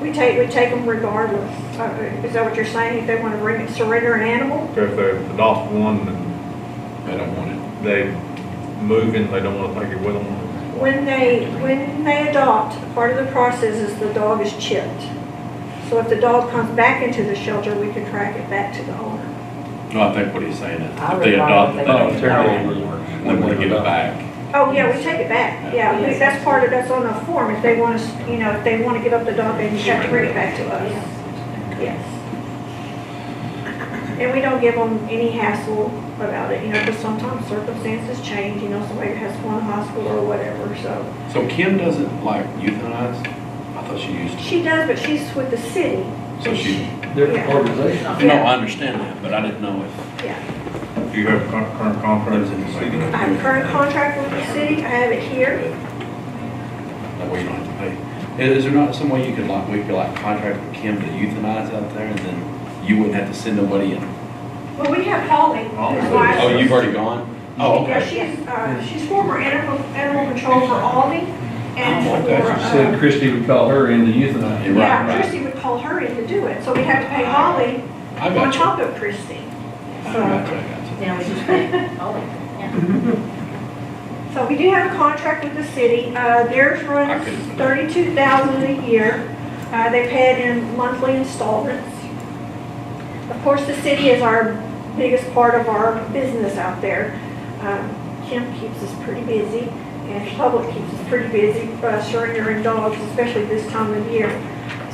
We take them regardless. Is that what you're saying? If they want to surrender an animal? If they adopt one and They don't want it. they move in, they don't want to take it with them? When they adopt, part of the process is the dog is chipped. So if the dog comes back into the shelter, we can track it back to the owner. No, I think what he's saying is, I if they would adopt it, they rather don't they care, don't. they want to give it back. Oh, yeah, we take it back. Yeah, that's part of, that's on the form. If they want us, if they want to give up the dog, they just have to bring it back to us. Yes. And we don't give them any hassle about it, because sometimes circumstances change, somebody has to go in the hospital or whatever, so. So Kim doesn't like euthanize? I thought she used to. She does, but she's with the city. So she, Different organization. no, I understand that, but I didn't know if Yeah. Do you have a current contract in the city? I have a current contract with the city. I have it here. that way you don't have to pay. Is there not some way you could we could contract with Kim to euthanize out there and then you wouldn't have to send nobody in? Well, we have Holly. his wife. Oh, you've already gone? Oh, Yeah, okay. she's former animal control for Aldi and Oh, okay. for, She said Christie would call her in to euthanize. Right, yeah, right. Christie would call her in to do it. So we have to pay Holly I on got you. top of Christie. I got you, I got you. Now we just pay Holly. So we do have a contract with the city. Theirs runs $32,000 a year. They pay it in monthly installments. Of course, the city is our biggest part of our business out there. Kim keeps us pretty busy, and the public keeps us pretty busy, surrendering dogs, especially this time of year.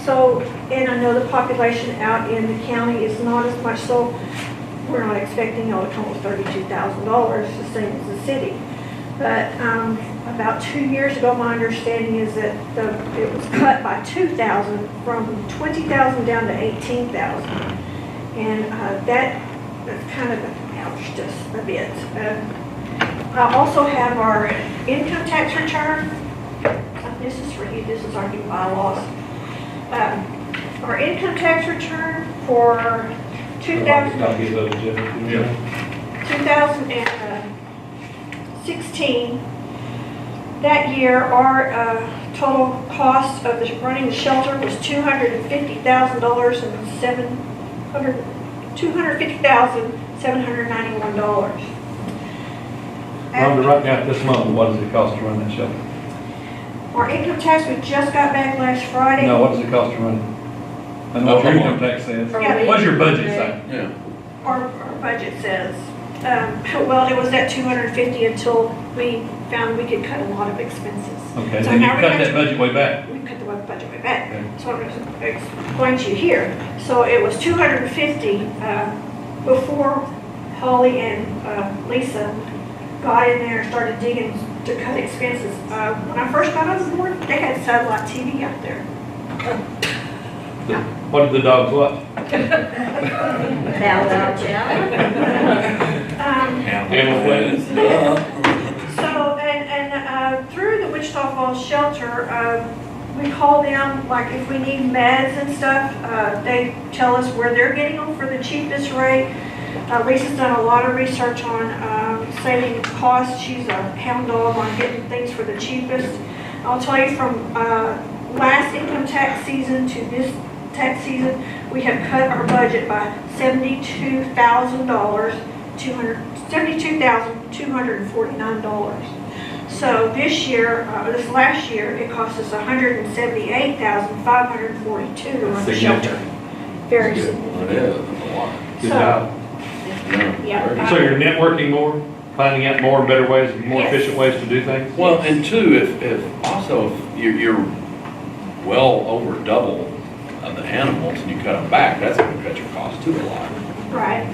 So, and I know the population out in the county is not as much, so we're not expecting y'all to come with $32,000, the same as the city. But about 2 years ago, my understanding is that it was cut by $2,000 from $20,000 down to $18,000. And that's kind of ouched us a bit. I also have our income tax return. This is for you, this is our new bylaws. Our income tax return for 2000. I'll give those to Jeff. 2016, that year, our total cost of running the shelter was $250,791. Rhonda, right now, this month, what does it cost to run that shelter? Our income tax, we just got back last Friday. No, what does it cost to run it? And what your income tax says? Yeah. What's your budget say? Yeah. Our budget says, well, it was at 250 until we found we could cut a lot of expenses. Okay, So then you now we cut have that to- budget way back. We cut the budget way back. Okay. So I'm going to explain to you here. So it was 250 before Holly and Lisa got in there and started digging to cut expenses. When I first got on board, they had satellite TV out there. What did the dogs watch? Now, Animal Planet. So, through the Wichita Falls Shelter, we call them, like if we need meds and stuff, they tell us where they're getting them for the cheapest rate. Lisa's done a lot of research on saving costs. She's a hound dog on getting things for the cheapest. I'll tell you, from last income tax season to this tax season, we have cut our budget by $72,249. So this year, this last year, it cost us $178,542 to run the shelter. Very significant. It is, it's a lot. Good So, job. yeah. So you're networking more, finding out more and better ways, more Yes. efficient ways to do things? Well, and two, if also, if you're well over double of the animals and you cut them back, that's gonna cut your cost too a lot. Right.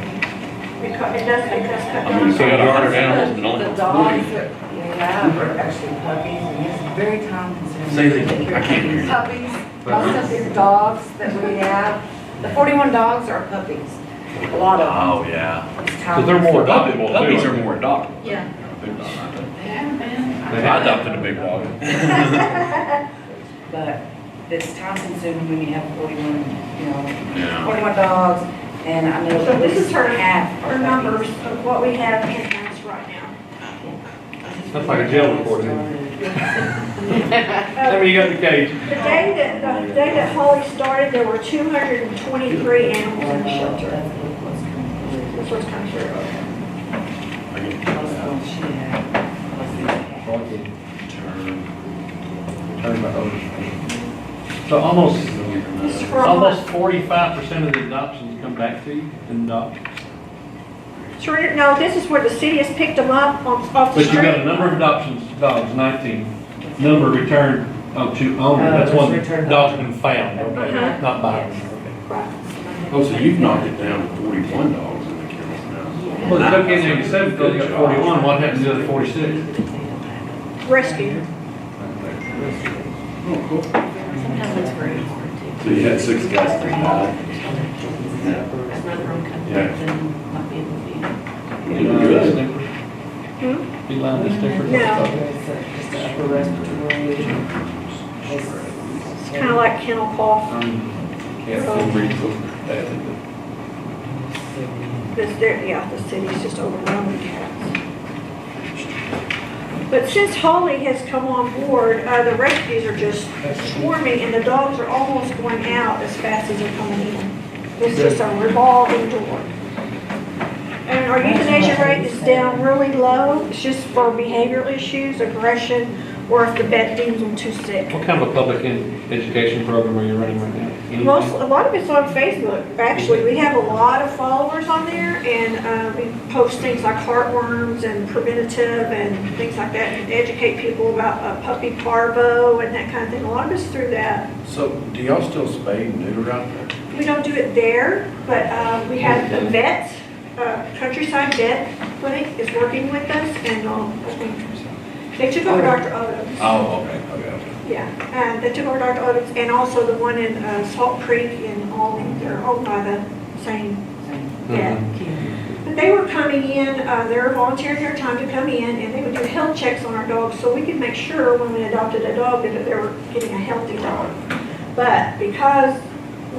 Because it does cut I mean, down. so you got 100 animals and only The 40. dogs that we have are actually puppies, and it's very time consuming. Say that again. I can't hear you. Puppies, most of these dogs that we have, the 41 dogs are puppies, a lot of them. Oh, yeah. It's So time they're more consuming. adoptable Puppies too. are more adoptable. Yeah. Big dog, I think. They I have- adopted a big dog. But it's time consuming when you have 41, Yeah. 41 dogs, and I know So that this is her half are numbers puppies. of what we have in-house right now. That's like a jail report, isn't it? How many you got in the cage? The day that Holly started, there were 223 animals in the shelter. This was kind of sure. So almost, This is for almost 45% of the adoptions come back to you and adopt. Surrender, no, this is where the city has picked them up off the But you've got a street. number of adoptions, dogs, 19. Number returned, to owner, that's one, returned. dog's been found, okay, Uh-huh. not by owner, okay. Right. Oh, so you've knocked it down to 41 dogs in the kennels now. Well, the took in 87, they got 41, what happened to the other 46? Rescue. Oh, cool. Sometimes it's very hard to. So you had 6 guys that died? I'd rather them come back than not be able to be. Feline distemper? No. Just upper respiratory. It's kind of like kennel cough. Can't breathe so badly. The city's just overrun with cats. But since Holly has come on board, the rescues are just swarming, and the dogs are almost going out as fast as they're coming in. It's just a revolving door. And our euthanasia rate is down really low. It's just for behavioral issues, aggression, or if the vet deems them too sick. What kind of a public education program are you running right now? Anything? A lot of it's on Facebook, actually. We have a lot of followers on there, and we post things like heartworms and preventative and things like that, and educate people about puppy parvo and that kind of thing. A lot of it's through that. So do y'all still spay and neuter out there? We don't do it there, but we have the vet, Countryside Vet Clinic is working with us, and I think they took over Dr. Odom's. Oh, okay, okay. Yeah, they took over Dr. Odom's, and also the one in Salt Creek in Albany. They're owned by the same vet. But they were coming in, they were volunteering their time to come in, and they would do health checks on our dogs, so we could make sure when we adopted a dog that they were getting a healthy dog. But because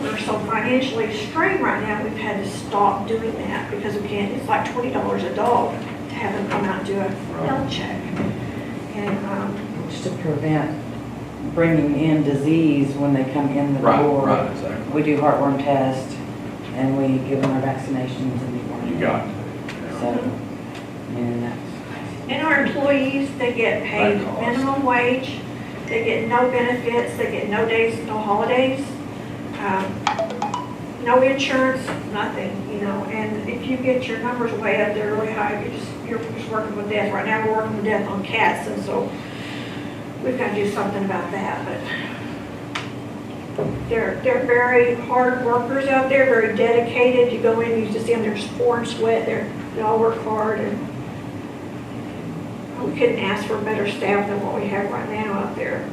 we're so financially strained right now, we've had to stop doing that, because again, it's like $20 a dog to have them come out and do a health check. And, Just to prevent bringing in disease when they come in the door. Right, exactly. We do heartworm tests, and we give them our vaccinations and deworming. You got it. So, and that's. and our employees, they get paid minimum wage, they get no benefits, they get no days, no holidays, no insurance, nothing, and if you get your numbers way up there really high, you're just working with death. Right now, we're working with death on cats, and so we've got to do something about that, but they're very hard workers out there, very dedicated. You go in, you just see them, they're just pouring sweat, they all work hard, and we couldn't ask for better staff than what we have right now out there.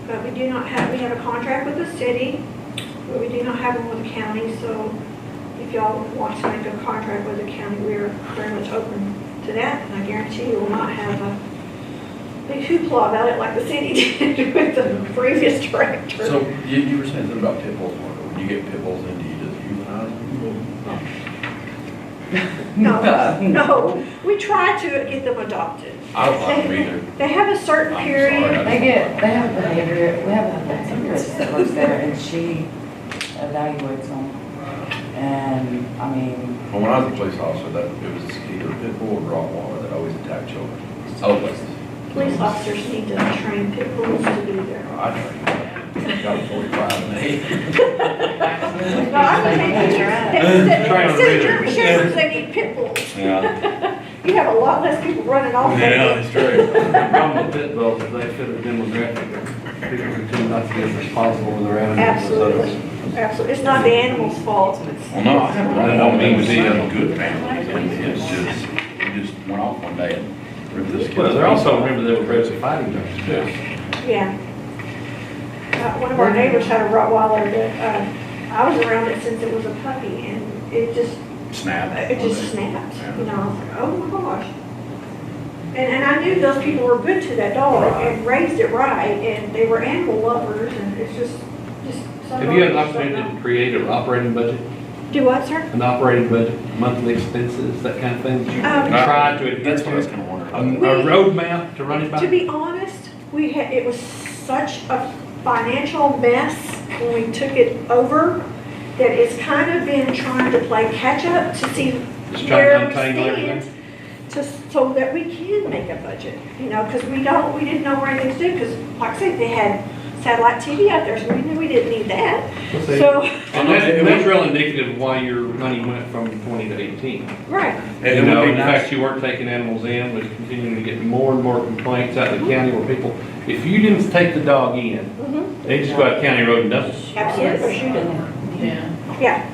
But we have a contract with the city. but we do not have one with the county, so if y'all want to make a contract with the county, we are very much open to that, and I guarantee you will not have a big hoopla about it like the city did with the previous director. So you were saying something about pit bulls, Marco. When you get pit bulls in, do you just euthanize them? No, we try to get them adopted. I don't like them either. They have a certain I'm period. sorry, They have a behavior, we have a behaviorist that works there and she evaluates them. And, I mean, Well, when I was a police officer, that it was either a pit bull or Rottweiler that always attacked children. Always. Police officers need to train pit bulls to do their. I trained. Got a 45 and 8. No, I would think Train 'em instead of really. German shepherds, they need pit bulls. Yeah. You have a lot less people running off. Yeah, that's true. The problem with pit bulls is they fit a demographic. People tend not to be as responsible with their animals. Absolutely, absolutely. It's not the animal's fault. Well, no, I don't mean to be a good family. It's just, you just went off one day and ripped this kid. Well, they're also, remember, they were bred for fighting dogs too. Yeah. One of our neighbors had a Rottweiler that, I was around it since it was a puppy and it just Snap. snapped, you know, I was like, oh my gosh. And I knew those people were good to that dog and raised it right, and they were animal lovers, and it's just. some Have you had an dogs opportunity don't to create an operating budget? know. Do what, sir? An operating budget, monthly expenses, that kind of thing? Did you try to adhere That's what I was to? kind of wondering. A roadmap to run it by? To be honest, it was such a financial mess when we took it over that it's kind of been trying to play catch up to see Just trying where to we untangle stand. everything? So that we can make a budget, you know, because we didn't know where anything to do, because like I said, they had satellite TV out there, so we knew we didn't need that. Let's see. So, And that's real indicative of why your money went from 20 to 18. right, It You would know, be in nice. fact, you weren't taking animals in, but continuing to get more and more complaints out of the county where people, if you didn't take the dog in, they just go out county road and dump it. absolutely, shoot it. Yeah.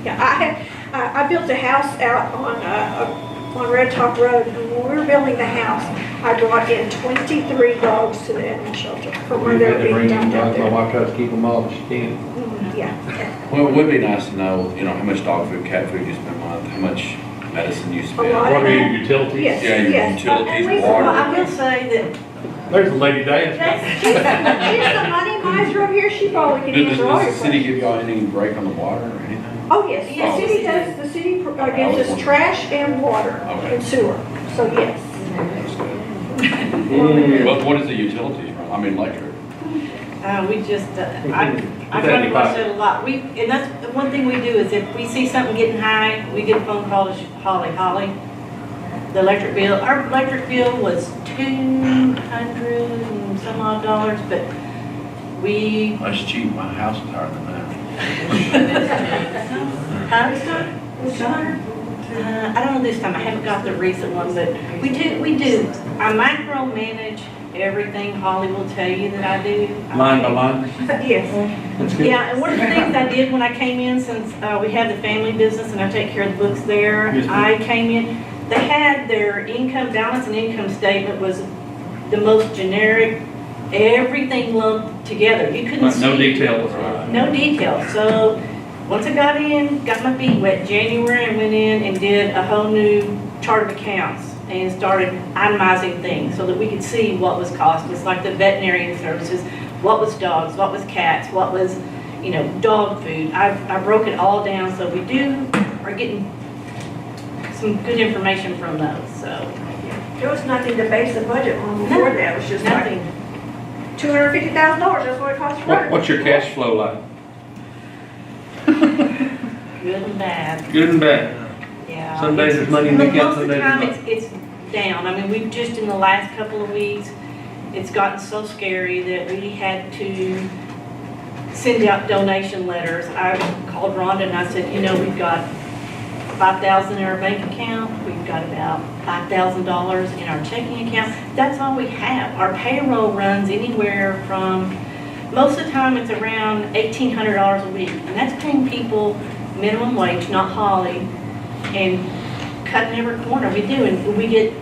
Yeah, I built a house out on Red Top Road, and when we were building the house, I brought in 23 dogs to the animal shelter from where We they had were to being bring in dumped out dogs, my there. wife tries to keep them all, but she can't. Yeah, Well, it would be nice to know, you know, how much dog food, cat food you spend a month, how much medicine you spend. lot. What are your utilities? yes, Yeah, your yes. utilities, And Lisa, water. I will say There's a lady that, dance. she's the money miser over here, she probably can Does answer all your the city questions. give y'all any break on the water or anything? Oh, yes, the city does, the city gives us trash and water Okay. and sewer, so yes. What is the utilities run? I mean, electric. We just, I run across it a lot. And that's, one thing we do is if we see something getting high, we get a phone call to Holly, the electric bill. Our electric bill was $200 and some odd dollars, but we. That's cheap. My house is higher than that. I don't know this time, I haven't got the recent one, but we do. I micromanage everything Holly will tell you that I do. Line by line? Yes, That's good. Yeah, and one of the things I did when I came in, since we have the family business and I take care of the books there, Yes, ma'am. I came in, they had their income balance and income statement was the most generic, everything lumped together. You couldn't see. No detail. No detail. So, once I got in, got my feet wet, January, I went in and did a whole new chart of accounts and started itemizing things so that we could see what was cost. It's like the veterinarian services, what was dogs, what was cats, what was, dog food. I broke it all down, so we are getting some good information from those, so. there was nothing to base the budget on before that, it was just like Nothing. $250,000, that's what it cost to run. What's your cash flow like? Good and bad. Good and bad. Yeah. Some days there's money in the account, Most of some the days time, there's not. it's down. I mean, we've just, in the last couple of weeks, it's gotten so scary that we had to send out donation letters. I called Rhonda and I said, we've got $5,000 in our bank account. We've got about $5,000 in our checking account. That's all we have. Our payroll runs anywhere from, most of the time, it's around $1,800 a week. And that's paying people minimum wage, not Holly, and cutting every corner we do. And we get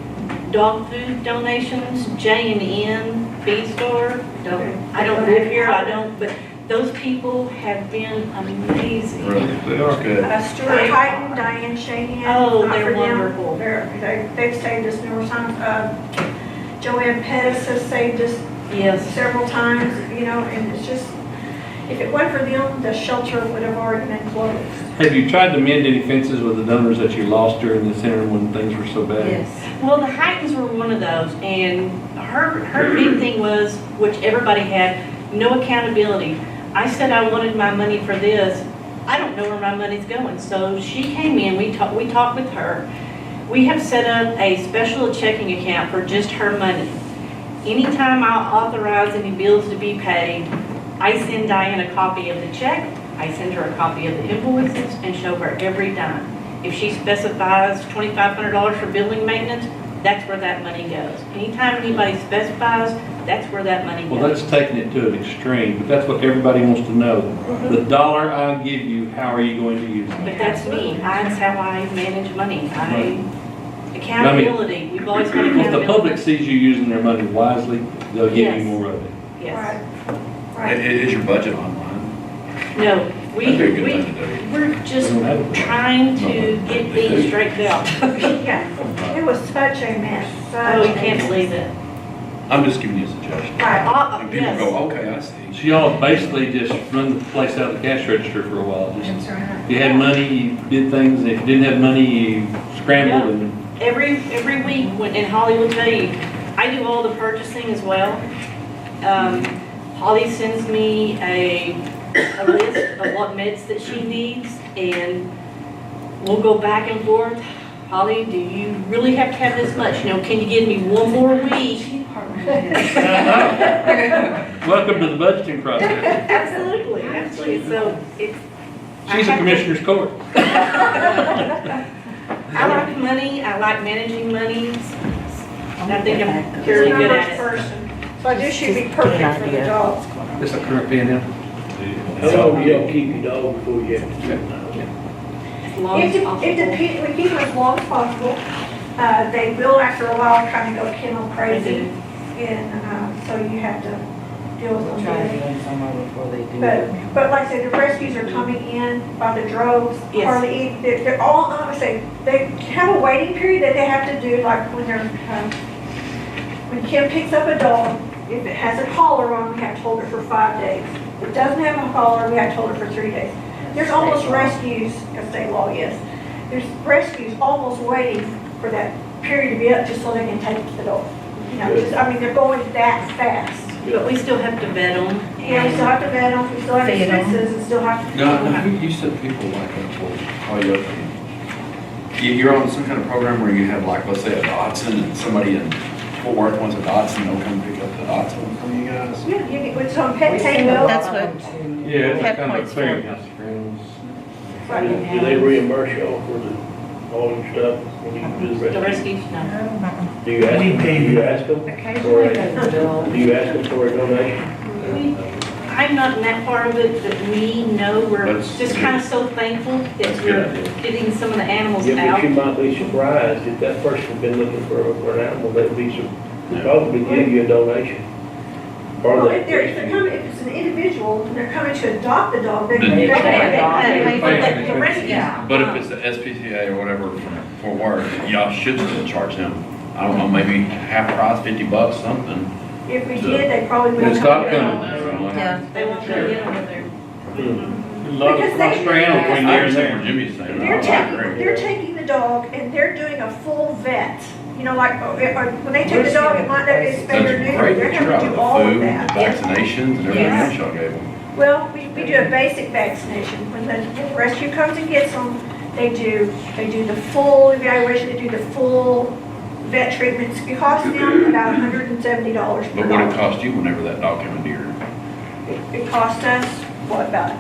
dog food donations, J&N Feed Store. I don't live here, but Those people have been amazing. Really, that's good. Stuart Hyden, Diane Shanahan. Oh, not they're for them. wonderful. They've saved us numerous times. Joanne Pettis has saved us Yes. several times, you know, and it's just, if it wasn't for them, the shelter would have already been closed. Have you tried to mend any fences with the donors that you lost during this interim when things were so bad? Yes. Well, the Heightons were one of those, and her big thing was, which everybody had, no accountability. I said I wanted my money for this. I don't know where my money's going. So she came in, we talked with her. We have set up a special checking account for just her money. Anytime I authorize any bills to be paid, I send Diane a copy of the check, I send her a copy of the invoices, and show her every dime. If she specifies $2,500 for building maintenance, that's where that money goes. Anytime anybody specifies, that's where that money Well, goes. that's taking it to an extreme, but that's what everybody wants to know. The dollar I give you, how are you going to use it? But that's me, that's how I manage money. Accountability, we've always had If the public accountability. sees you using their money wisely, they'll give Yes. you more of it. Yes. Right. Is your budget online? No, we, That'd be a good thing to do. we're just trying to get things straightened out. Yeah, it was such a mess. Oh, you can't believe it. I'm just giving you a suggestion. Right. And people Yes. go, okay, I see. So y'all basically just run the place out of the cash register for a while. Just, That's right. if you had money, you did things, and if you didn't have money, you scrambled and. Every week, and Holly will tell you, I do all the purchasing as well. Holly sends me a list of what meds that she needs, and we'll go back and forth. Holly, do you really have to have this much? You know, can you give me one more week? Welcome to the budgeting process. Absolutely, absolutely. So it's. She's a commissioner's court. I like money, I like managing money, and I think I'm fairly good at it. Person. So I do should be perfect for the dogs. This a current P&L? How long do y'all keep your dog before you have to check them out? As long as It possible. depends, we keep them as long as possible. They will after a while kind of go kennel crazy. And, so you have to deal with We'll them. try to get them somewhere before they do. But like I said, the rescues are coming in by the droves, Yes. hardly, they're all, I would say, they have a waiting period that they have to do, like when they're, when Kim picks up a dog, if it has a collar on, we have to hold it for 5 days. If it doesn't have a collar, we have to hold it for 3 days. There's almost rescues, if state law, yes, there's rescues almost waiting for that period to be up just so they can take the dog. You know, just, I mean, they're going that fast. But we still have to vet them. Yeah, we still have to vet them, we still have Feed 'em. expenses, and still have to. No, you said people like that will call you up. You're on some kind of program where you have like, let's say a Dotson and somebody in Fort Worth wants a Dotson, they'll come pick up the Dotson from you guys. Yeah, you get, it's on pet tango. That's what. Yeah, it's Pet kind of points for- clearinghouse grounds. Do they reimburse y'all for all your stuff when you do the The rescue? rescues, no. Do you ask them? Occasionally they will. Do you ask them for a donation? I'm not in that part of it, but we know we're That's just kind of so thankful That's that a good we're idea. getting some of the animals Yeah, but you out. might be surprised if that person has been looking for an animal, they'd be, they'd probably give you a donation. Or Well, they- if they're coming, if it's an individual, and they're coming to adopt the dog, they Then they you pay pay for for the rescue. Yeah. But if it's the SPCA or whatever for work, y'all should still charge them. I don't know, maybe half price, $50, something. If we did, they probably would. It's not coming. Yeah. They won't let you get over there. A lot of Because they- stray animal between I there and understand there. what Jimmy's saying. They're I agree. taking the dog and they're doing a full vet. You know, like, when they take the dog, it might not be spayed or That's neutered, great, they're that you're out having to of do all the of food, the that. vaccinations, and everything Yes. else y'all gave them. Well, we do a basic vaccination. When the rescue comes and gets them, they do the full evaluation, they do the full vet treatments. It costs them about $170 per But what it dog. cost you whenever that dog came into your, It cost us, what, about,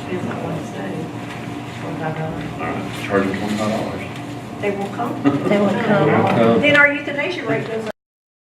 Depends on what it says. charge them $25. they will come. They will come. Then our euthanasia rate goes up.